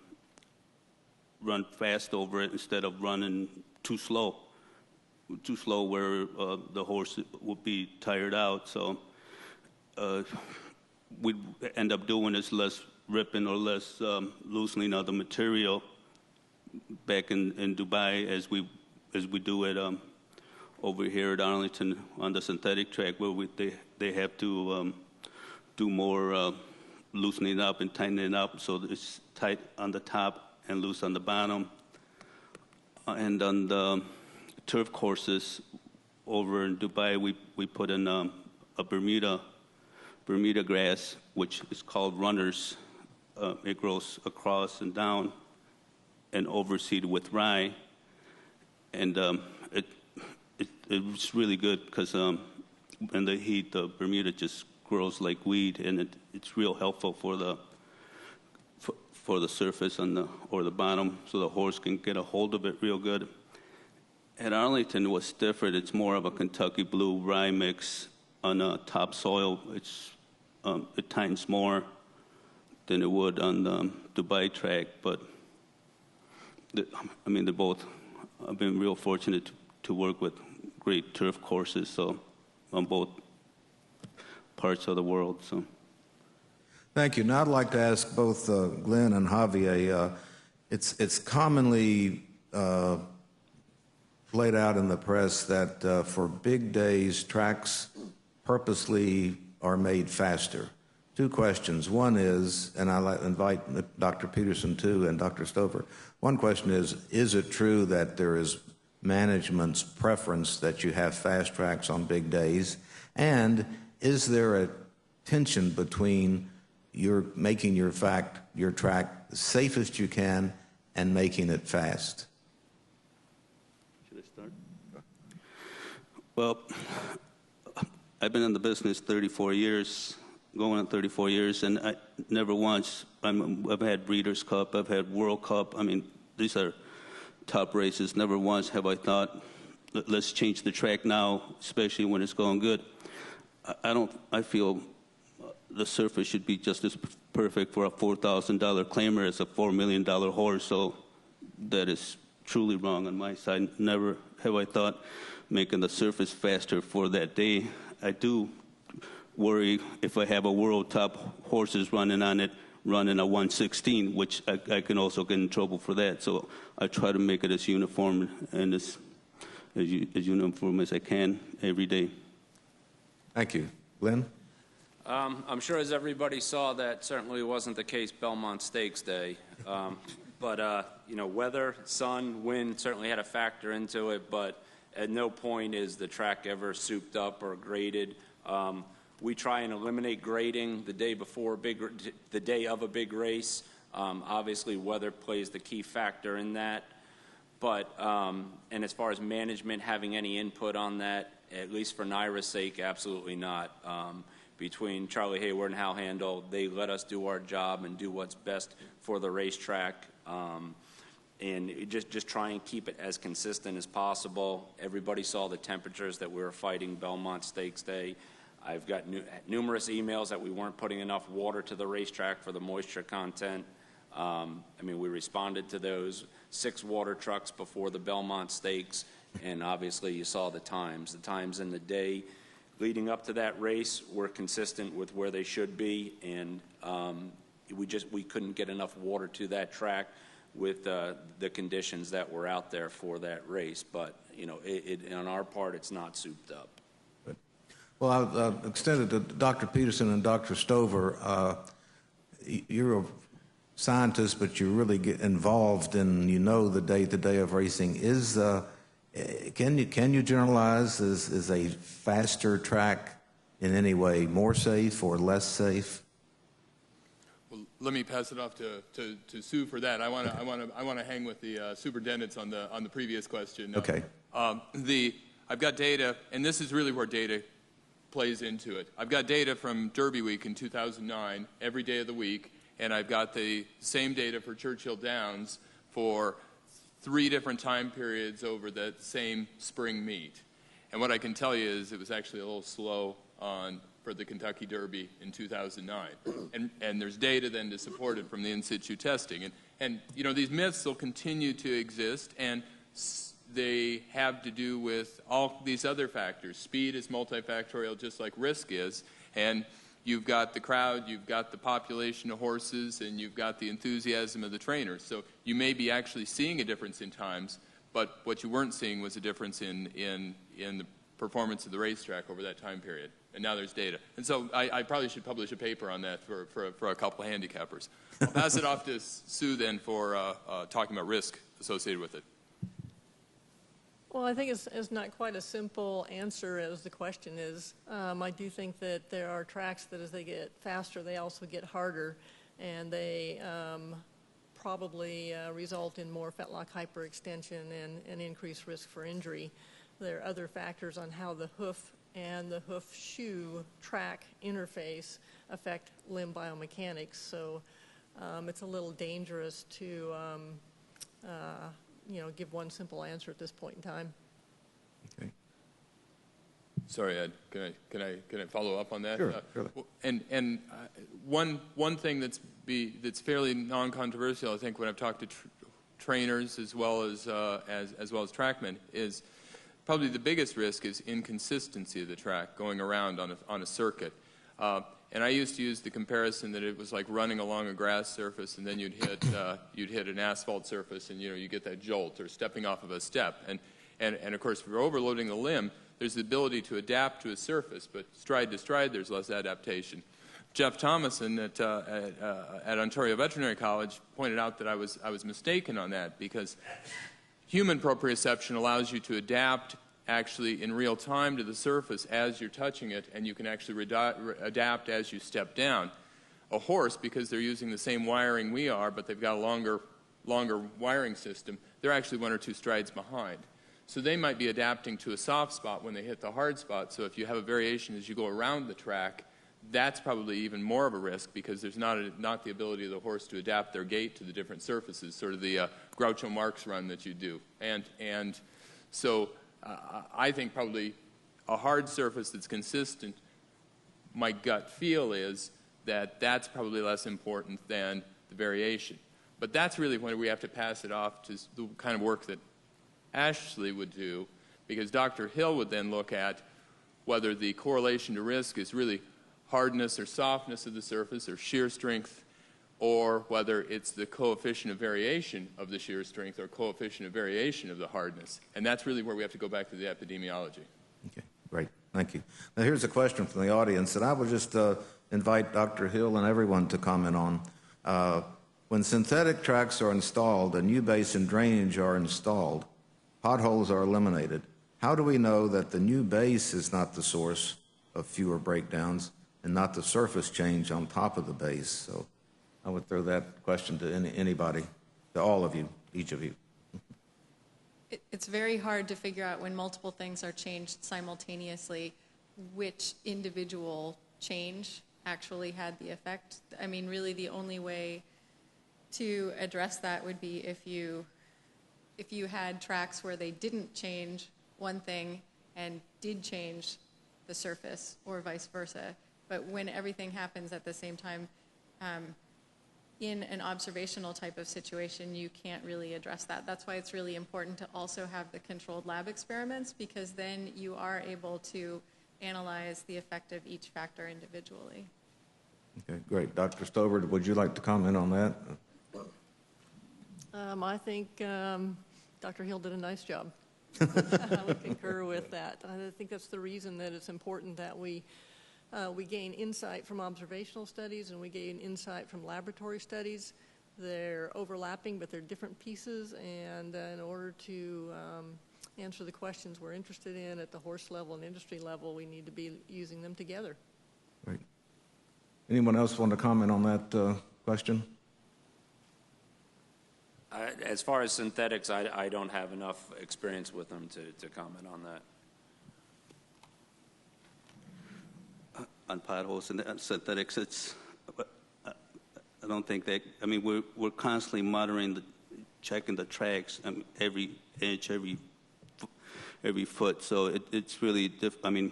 fast over it instead of running too slow where the horse would be tired out. So we'd end up doing is less ripping or less loosening of the material back in Dubai as we do it over here at Arlington on the synthetic track, where they have to do more loosening up and tightening up so that it's tight on the top and loose on the bottom. And on the turf courses over in Dubai, we put in a Bermuda grass, which is called runners. It grows across and down and overseeded with rye. And it's really good because in the heat, the Bermuda just grows like weed, and it's real helpful for the surface or the bottom, so the horse can get a hold of it real good. At Arlington, what's different, it's more of a Kentucky blue rye mix on topsoil. It tightens more than it would on the Dubai track, but they're both. I've been real fortunate to work with great turf courses, so on both parts of the world. So. Thank you. Now I'd like to ask both Glenn and Javier. It's commonly played out in the press that for big days, tracks purposely are made faster. Two questions. One is, and I'll invite Dr. Peterson too and Dr. Stover. One question is it true that there is management's preference that you have fast tracks on big days? And is there a tension between making your track the safest you can and making it fast? Should I start? Well, I've been in the business 34 years, going on 34 years, and I never once, I've had Breeders' Cup, I've had World Cup. These are top races. Never once have I thought, let's change the track now, especially when it's going good. I feel the surface should be just as perfect for a $4,000 claimer as a $4 million horse, so that is truly wrong on my side. Never have I thought making the surface faster for that day. I do worry if I have a world top horses running on it, running a 116, which I can also get in trouble for that. So I try to make it as uniform and as uniform as I can every day. Thank you. Glenn? I'm sure as everybody saw, that certainly wasn't the case Belmont Stakes Day. But weather, sun, wind certainly had a factor into it, but at no point is the track ever souped up or graded. We try and eliminate grading the day of a big race. Obviously, weather plays the key factor in that. But and as far as management having any input on that, at least for NYRA's sake, absolutely not. Between Charlie Hayward and Hal Handel, they let us do our job and do what's best for the racetrack. And just try and keep it as consistent as possible. Everybody saw the temperatures that we were fighting Belmont Stakes Day. I've got numerous emails that we weren't putting enough water to the racetrack for the moisture content. I mean, we responded to those 6 water trucks before the Belmont Stakes, and obviously you saw the times. The times in the day leading up to that race were consistent with where they should be, and we couldn't get enough water to that track with the conditions that were out there for that race. But, you know, on our part, it's not souped up. Well, I've extended to Dr. Peterson and Dr. Stover. You're a scientist, but you really get involved in, you know, the day-to-day of racing. Can you generalize, is a faster track in any way more safe or less safe? Well, let me pass it off to Sue for that. I want to hang with the superintendents on the previous question. Okay. I've got data, and this is really where data plays into it. I've got data from Derby Week in 2009, every day of the week, and I've got the same data for Churchill Downs for 3 different time periods over that same spring meet. And what I can tell you is it was actually a little slow for the Kentucky Derby in 2009. And there's data then to support it from the in-situ testing. And you know, these myths will continue to exist, and they have to do with all these other factors. Speed is multifactorial, just like risk is. And you've got the crowd, you've got the population of horses, and you've got the enthusiasm of the trainers. So you may be actually seeing a difference in times, but what you weren't seeing was a difference in the performance of the racetrack over that time period. And now there's data. And so I probably should publish a paper on that for a couple of handicappers. I'll pass it off to Sue then for talking about risk associated with it. Well, I think it's not quite a simple answer as the question is. I do think that there are tracks that as they get faster, they also get harder, and they probably result in more fetlock hyperextension and increased risk for injury. There are other factors on how the hoof and the hoof shoe track interface affect limb biomechanics, so it's a little dangerous to give one simple answer at this point in time. Okay. Sorry, Ed. Can I follow up on that? Sure. Sure. And one thing that's fairly non-controversial, I think, when I've talked to trainers as well as trackmen, is probably the biggest risk is inconsistency of the track going around on a circuit. And I used to use the comparison that it was like running along a grass surface, and then you'd hit an asphalt surface, and you get that jolt, or stepping off of a step. And of course, if you're overloading the limb, there's the ability to adapt to a surface, but stride to stride, there's less adaptation. Jeff Thomason at Ontario Veterinary College pointed out that I was mistaken on that, because human proprioception allows you to adapt actually in real time to the surface as you're touching it, and you can actually adapt as you step down. A horse, because they're using the same wiring we are, but they've got a longer wiring system, they're actually 1 or 2 strides behind. So they might be adapting to a soft spot when they hit the hard spot. So if you have a variation as you go around the track, that's probably even more of a risk, because there's not the ability of the horse to adapt their gait to the different surfaces, sort of the Groucho Marx run that you do. And so I think probably a hard surface that's consistent, my gut feel is that that's probably less important than the variation. But that's really when we have to pass it off to the kind of work that Ashley would do, because Dr. Hill would then look at whether the correlation to risk is really hardness or softness of the surface, or shear strength, or whether it's the coefficient of variation of the shear strength or coefficient of variation of the hardness. And that's really where we have to go back to the epidemiology. Okay, great. Thank you. Now, here's a question from the audience that I would just invite Dr. Hill and everyone to comment on. When synthetic tracks are installed and new base and drainage are installed, potholes are eliminated. How do we know that the new base is not the source of fewer breakdowns and not the surface change on top of the base? So I would throw that question to anybody, to all of you, each of you. It's very hard to figure out when multiple things are changed simultaneously which individual change actually had the effect. I mean, really the only way to address that would be if you had tracks where they didn't change one thing and did change the surface, or vice versa. But when everything happens at the same time, in an observational type of situation, you can't really address that. That's why it's really important to also have the controlled lab experiments, because then you are able to analyze the effect of each factor individually. Okay, great. Dr. Stover, would you like to comment on that? I think Dr. Hill did a nice job. I would concur with that. I think that's the reason that it's important that we gain insight from observational studies and we gain insight from laboratory studies. They're overlapping, but they're different pieces, and in order to answer the questions we're interested in at the horse level and industry level, we need to be using them together. Right. Anyone else want to comment on that question? As far as synthetics, I don't have enough experience with them to comment on that. On potholes and synthetics, I don't think that, I mean, we're constantly monitoring, checking the tracks every inch, every foot, so it's really, I mean,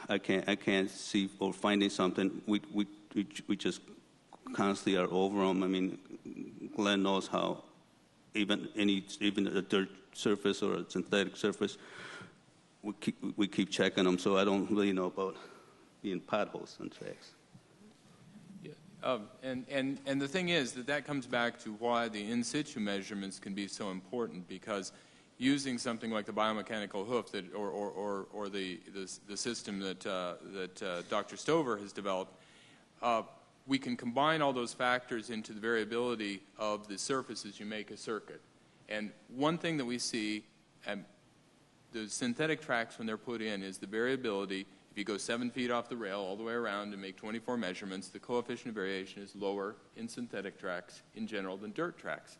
I can't see or finding something. We just constantly are over them. I mean, Glenn knows how even a dirt surface or a synthetic surface, we keep checking them. So I don't really know about being potholes on tracks. Yeah. And the thing is that comes back to why the in situ measurements can be so important, because using something like the biomechanical hoof or the system that Dr. Stover has developed, we can combine all those factors into the variability of the surface as you make a circuit. And one thing that we see, the synthetic tracks when they're put in, is the variability. If you go 7 feet off the rail all the way around and make 24 measurements, the coefficient of variation is lower in synthetic tracks in general than dirt tracks.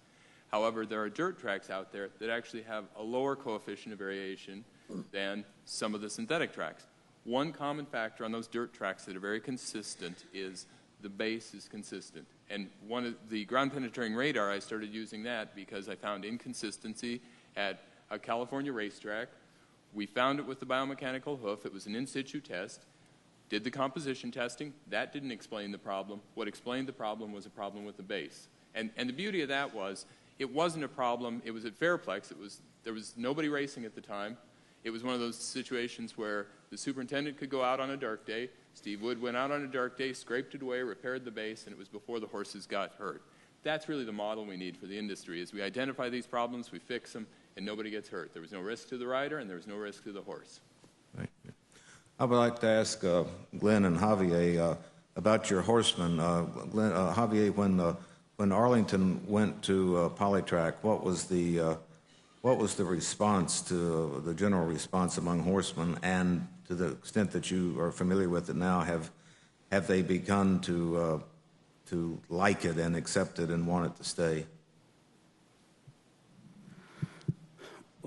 However, there are dirt tracks out there that actually have a lower coefficient of variation than some of the synthetic tracks. One common factor on those dirt tracks that are very consistent is the base is consistent. And one of the ground penetrating radar, I started using that because I found inconsistency at a California racetrack. We found it with the biomechanical hoof. It was an in situ test. Did the composition testing. That didn't explain the problem. What explained the problem was a problem with the base. And the beauty of that was, it wasn't a problem. It was at Fairplex. There was nobody racing at the time. It was one of those situations where the superintendent could go out on a dark day. Steve Wood went out on a dark day, scraped it away, repaired the base, and it was before the horses got hurt. That's really the model we need for the industry, is we identify these problems, we fix them, and nobody gets hurt. There was no risk to the rider, and there was no risk to the horse. Right. I would like to ask Glenn and Javier about your horsemen. Javier, when Arlington went to Polytrack, what was the response to the general response among horsemen, and to the extent that you are familiar with it now, have they begun to like it and accept it and want it to stay?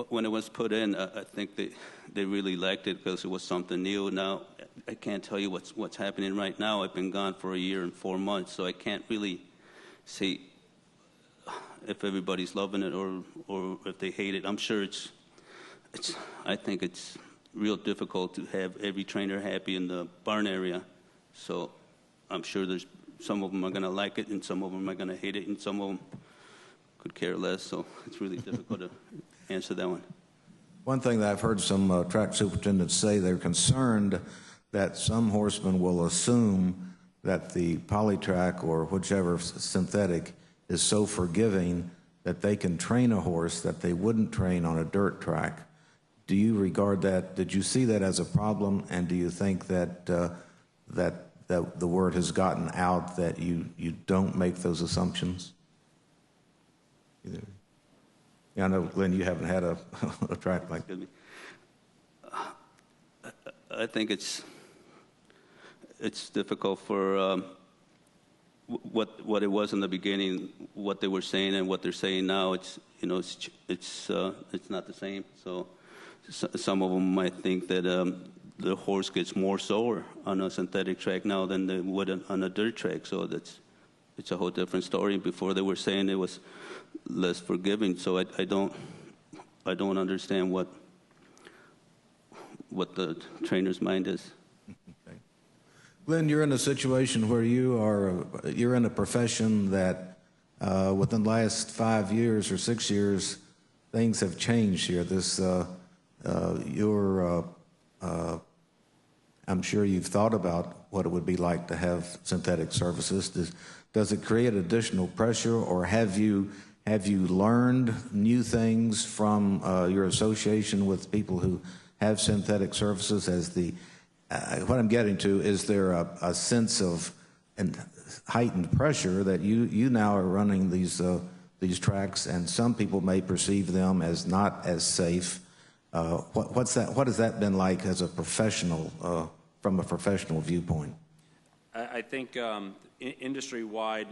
When it was put in, I think they really liked it because it was something new. Now, I can't tell you what's happening right now. I've been gone for a year and 4 months, so I can't really say if everybody's loving it or if they hate it. I'm sure I think it's real difficult to have every trainer happy in the barn area. So I'm sure there's some of them are going to like it and some of them are going to hate it and some of them could care less. So it's really difficult to answer that one. One thing that I've heard some track superintendents say, they're concerned that some horsemen will assume that the Polytrack or whichever synthetic is so forgiving that they can train a horse that they wouldn't train on a dirt track. Do you regard that, did you see that as a problem, and do you think that that the word has gotten out that you don't make those assumptions? Either. Yeah, I know, Glenn, you haven't had a track like that. I think it's difficult for what it was in the beginning, what they were saying and what they're saying now. It's not the same. So some of them might think that the horse gets more sore on a synthetic track now than they would on a dirt track. So it's a whole different story. Before they were saying it was less forgiving. So I don't understand what the trainer's mind is. Okay. Glenn, you're in a situation where you're in a profession that within the last 5 years or 6 years, things have changed here. I'm sure you've thought about what it would be like to have synthetic surfaces. Does it create additional pressure, or have you learned new things from your association with people who have synthetic surfaces? What I'm getting to, is there a sense of heightened pressure that you now are running these tracks, and some people may perceive them as not as safe? What has that been like as a professional, from a professional viewpoint? I think industry-wide,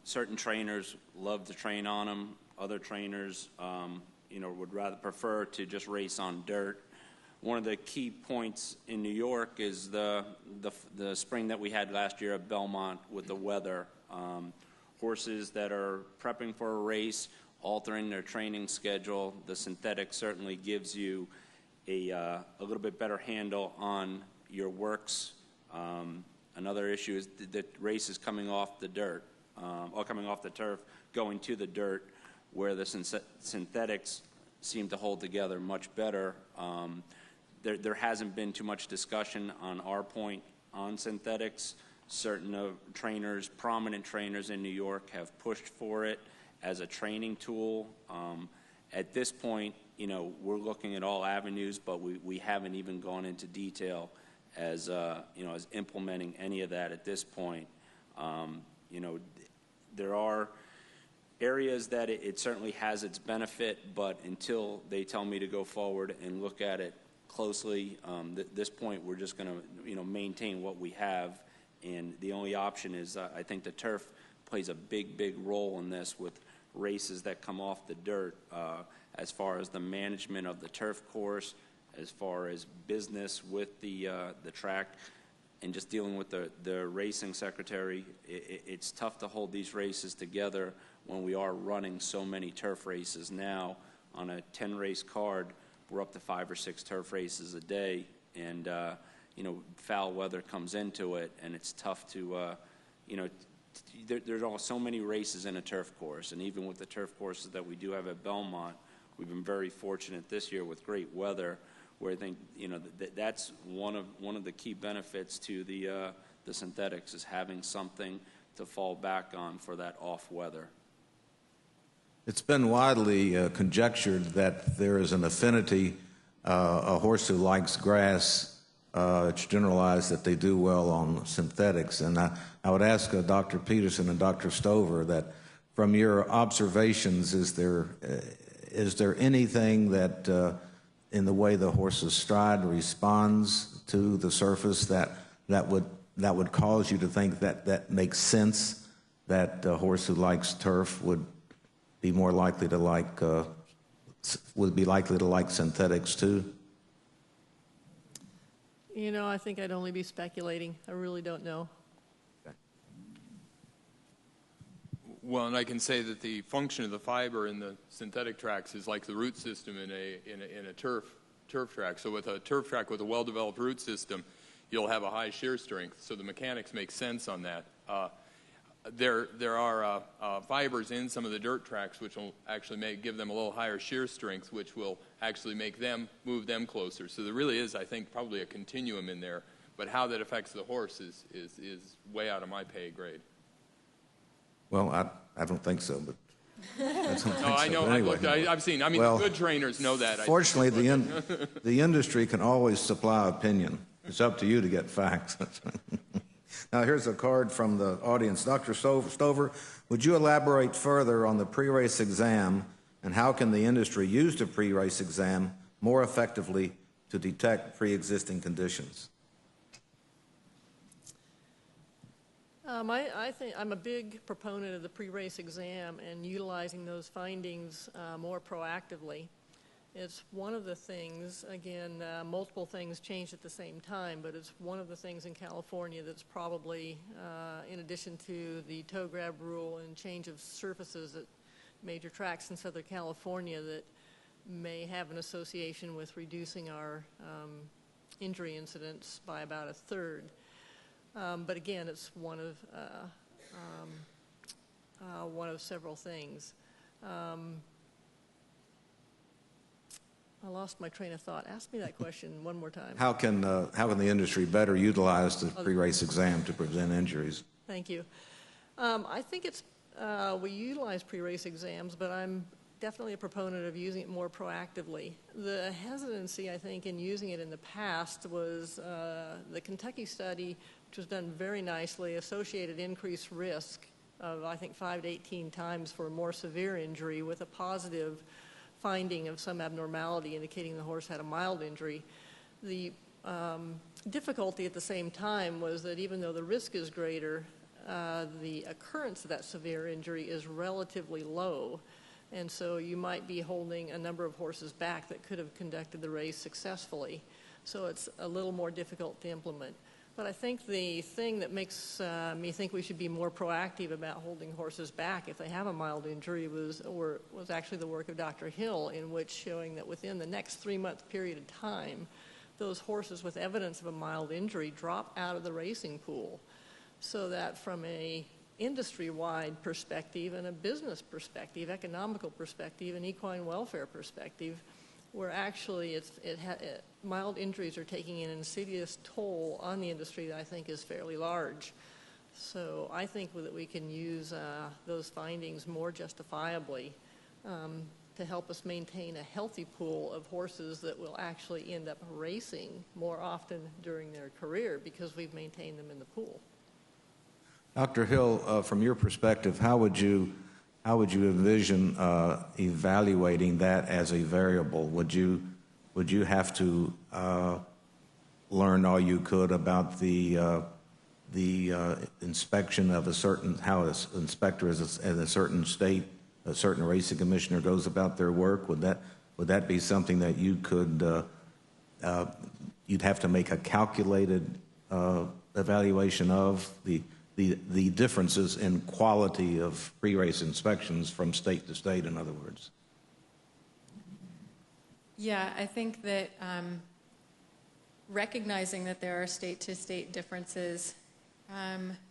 certain trainers love to train on them. Other trainers, would rather prefer to just race on dirt. One of the key points in New York is the spring that we had last year at Belmont with the weather. Horses that are prepping for a race, altering their training schedule. The synthetic certainly gives you a little bit better handle on your works. Another issue is the race is coming off the dirt, or coming off the turf, going to the dirt, where the synthetics seem to hold together much better. There hasn't been too much discussion on our point on synthetics. Certain trainers, prominent trainers in New York, have pushed for it as a training tool. At this point, we're looking at all avenues, but we haven't even gone into detail as implementing any of that at this point. There are areas that it certainly has its benefit, but until they tell me to go forward and look at it closely, at this point we're just going to maintain what we have, and the only option is I think the turf plays a big role in this, with races that come off the dirt, as far as the management of the turf course, as far as business with the track, and just dealing with the racing secretary. It's tough to hold these races together when we are running so many turf races now. On a 10-race card, we're up to 5 or 6 turf races a day, and foul weather comes into it, and it's tough to there's so many races in a turf course, and even with the turf courses that we do have at Belmont, we've been very fortunate this year with great weather, where I think that's one of the key benefits to the synthetics, is having something to fall back on for that off weather. It's been widely conjectured that there is an affinity. A horse who likes grass, it's generalized that they do well on synthetics. And I would ask Dr. Peterson and Dr. Stover that, from your observations, is there anything that in the way the horse's stride responds to the surface that would cause you to think that makes sense, that a horse who likes turf would be more likely to like synthetics too? I think I'd only be speculating. I really don't know. Well, and I can say that the function of the fiber in the synthetic tracks is like the root system in a turf track. So with a turf track with a well-developed root system, you'll have a high shear strength. So the mechanics make sense on that. There are fibers in some of the dirt tracks which will actually give them a little higher shear strength, which will actually move them closer. So there really is, I think, probably a continuum in there. But how that affects the horse is way out of my pay grade. Well, I don't think so, but I know. Anyway. I've seen. Well, good trainers know that. Fortunately, the industry can always supply opinion. It's up to you to get facts. Now, here's a card from the audience. Dr. Stover, would you elaborate further on the pre-race exam, and how can the industry use the pre-race exam more effectively to detect pre-existing conditions? I think I'm a big proponent of the pre-race exam and utilizing those findings more proactively. It's one of the things, again, multiple things changed at the same time, but it's one of the things in California that's probably, in addition to the toe grab rule and change of surfaces at major tracks in Southern California, that may have an association with reducing our injury incidents by about 1/3. But again, it's one of several things. I lost my train of thought. Ask me that question one more time. How can the industry better utilize the pre-race exam to prevent injuries? Thank you. I think we utilize pre-race exams, but I'm definitely a proponent of using it more proactively. The hesitancy, I think, in using it in the past was the Kentucky study, which was done very nicely, associated increased risk of, I think, 5 to 18 times for a more severe injury with a positive finding of some abnormality indicating the horse had a mild injury. The difficulty at the same time was that even though the risk is greater, the occurrence of that severe injury is relatively low. And so you might be holding a number of horses back that could have conducted the race successfully. So it's a little more difficult to implement. But I think the thing that makes me think we should be more proactive about holding horses back if they have a mild injury was actually the work of Dr. Hill, in which showing that within the next 3-month period of time, those horses with evidence of a mild injury drop out of the racing pool. So that from a industry-wide perspective and a business perspective, economical perspective, and equine welfare perspective, where actually mild injuries are taking an insidious toll on the industry that I think is fairly large. So I think that we can use those findings more justifiably to help us maintain a healthy pool of horses that will actually end up racing more often during their career because we've maintained them in the pool. Dr. Hill, from your perspective, how would you envision evaluating that as a variable? Would you have to learn all you could about the inspection of how an inspector in a certain state, a certain racing commissioner goes about their work? Would that be something that you could you'd have to make a calculated evaluation of the differences in quality of pre-race inspections from state to state, in other words? Yeah, I think that recognizing that there are state-to-state differences,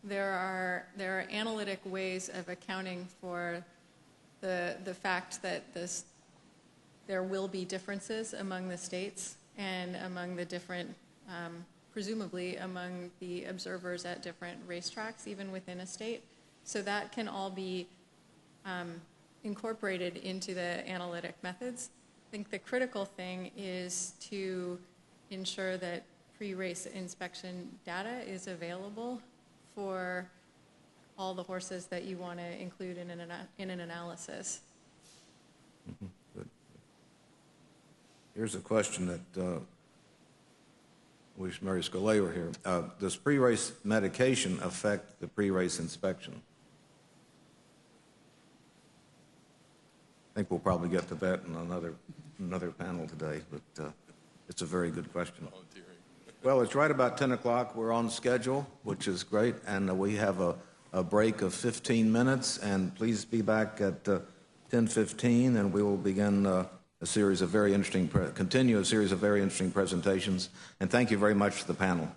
there are analytic ways of accounting for the fact that there will be differences among the states and among the different presumably among the observers at different racetracks, even within a state. So that can all be incorporated into the analytic methods. I think the critical thing is to ensure that pre-race inspection data is available for all the horses that you want to include in an analysis. Mm-hmm. Good. Here's a question that I wish Mary Scolay were here. Does pre-race medication affect the pre-race inspection? I think we'll probably get to that in another panel today, but it's a very good question. Well, it's right about 10 o'clock. We're on schedule, which is great, and we have a break of 15 minutes, and please be back at 10:15, and we will begin continue a series of very interesting presentations, and thank you very much to the panel.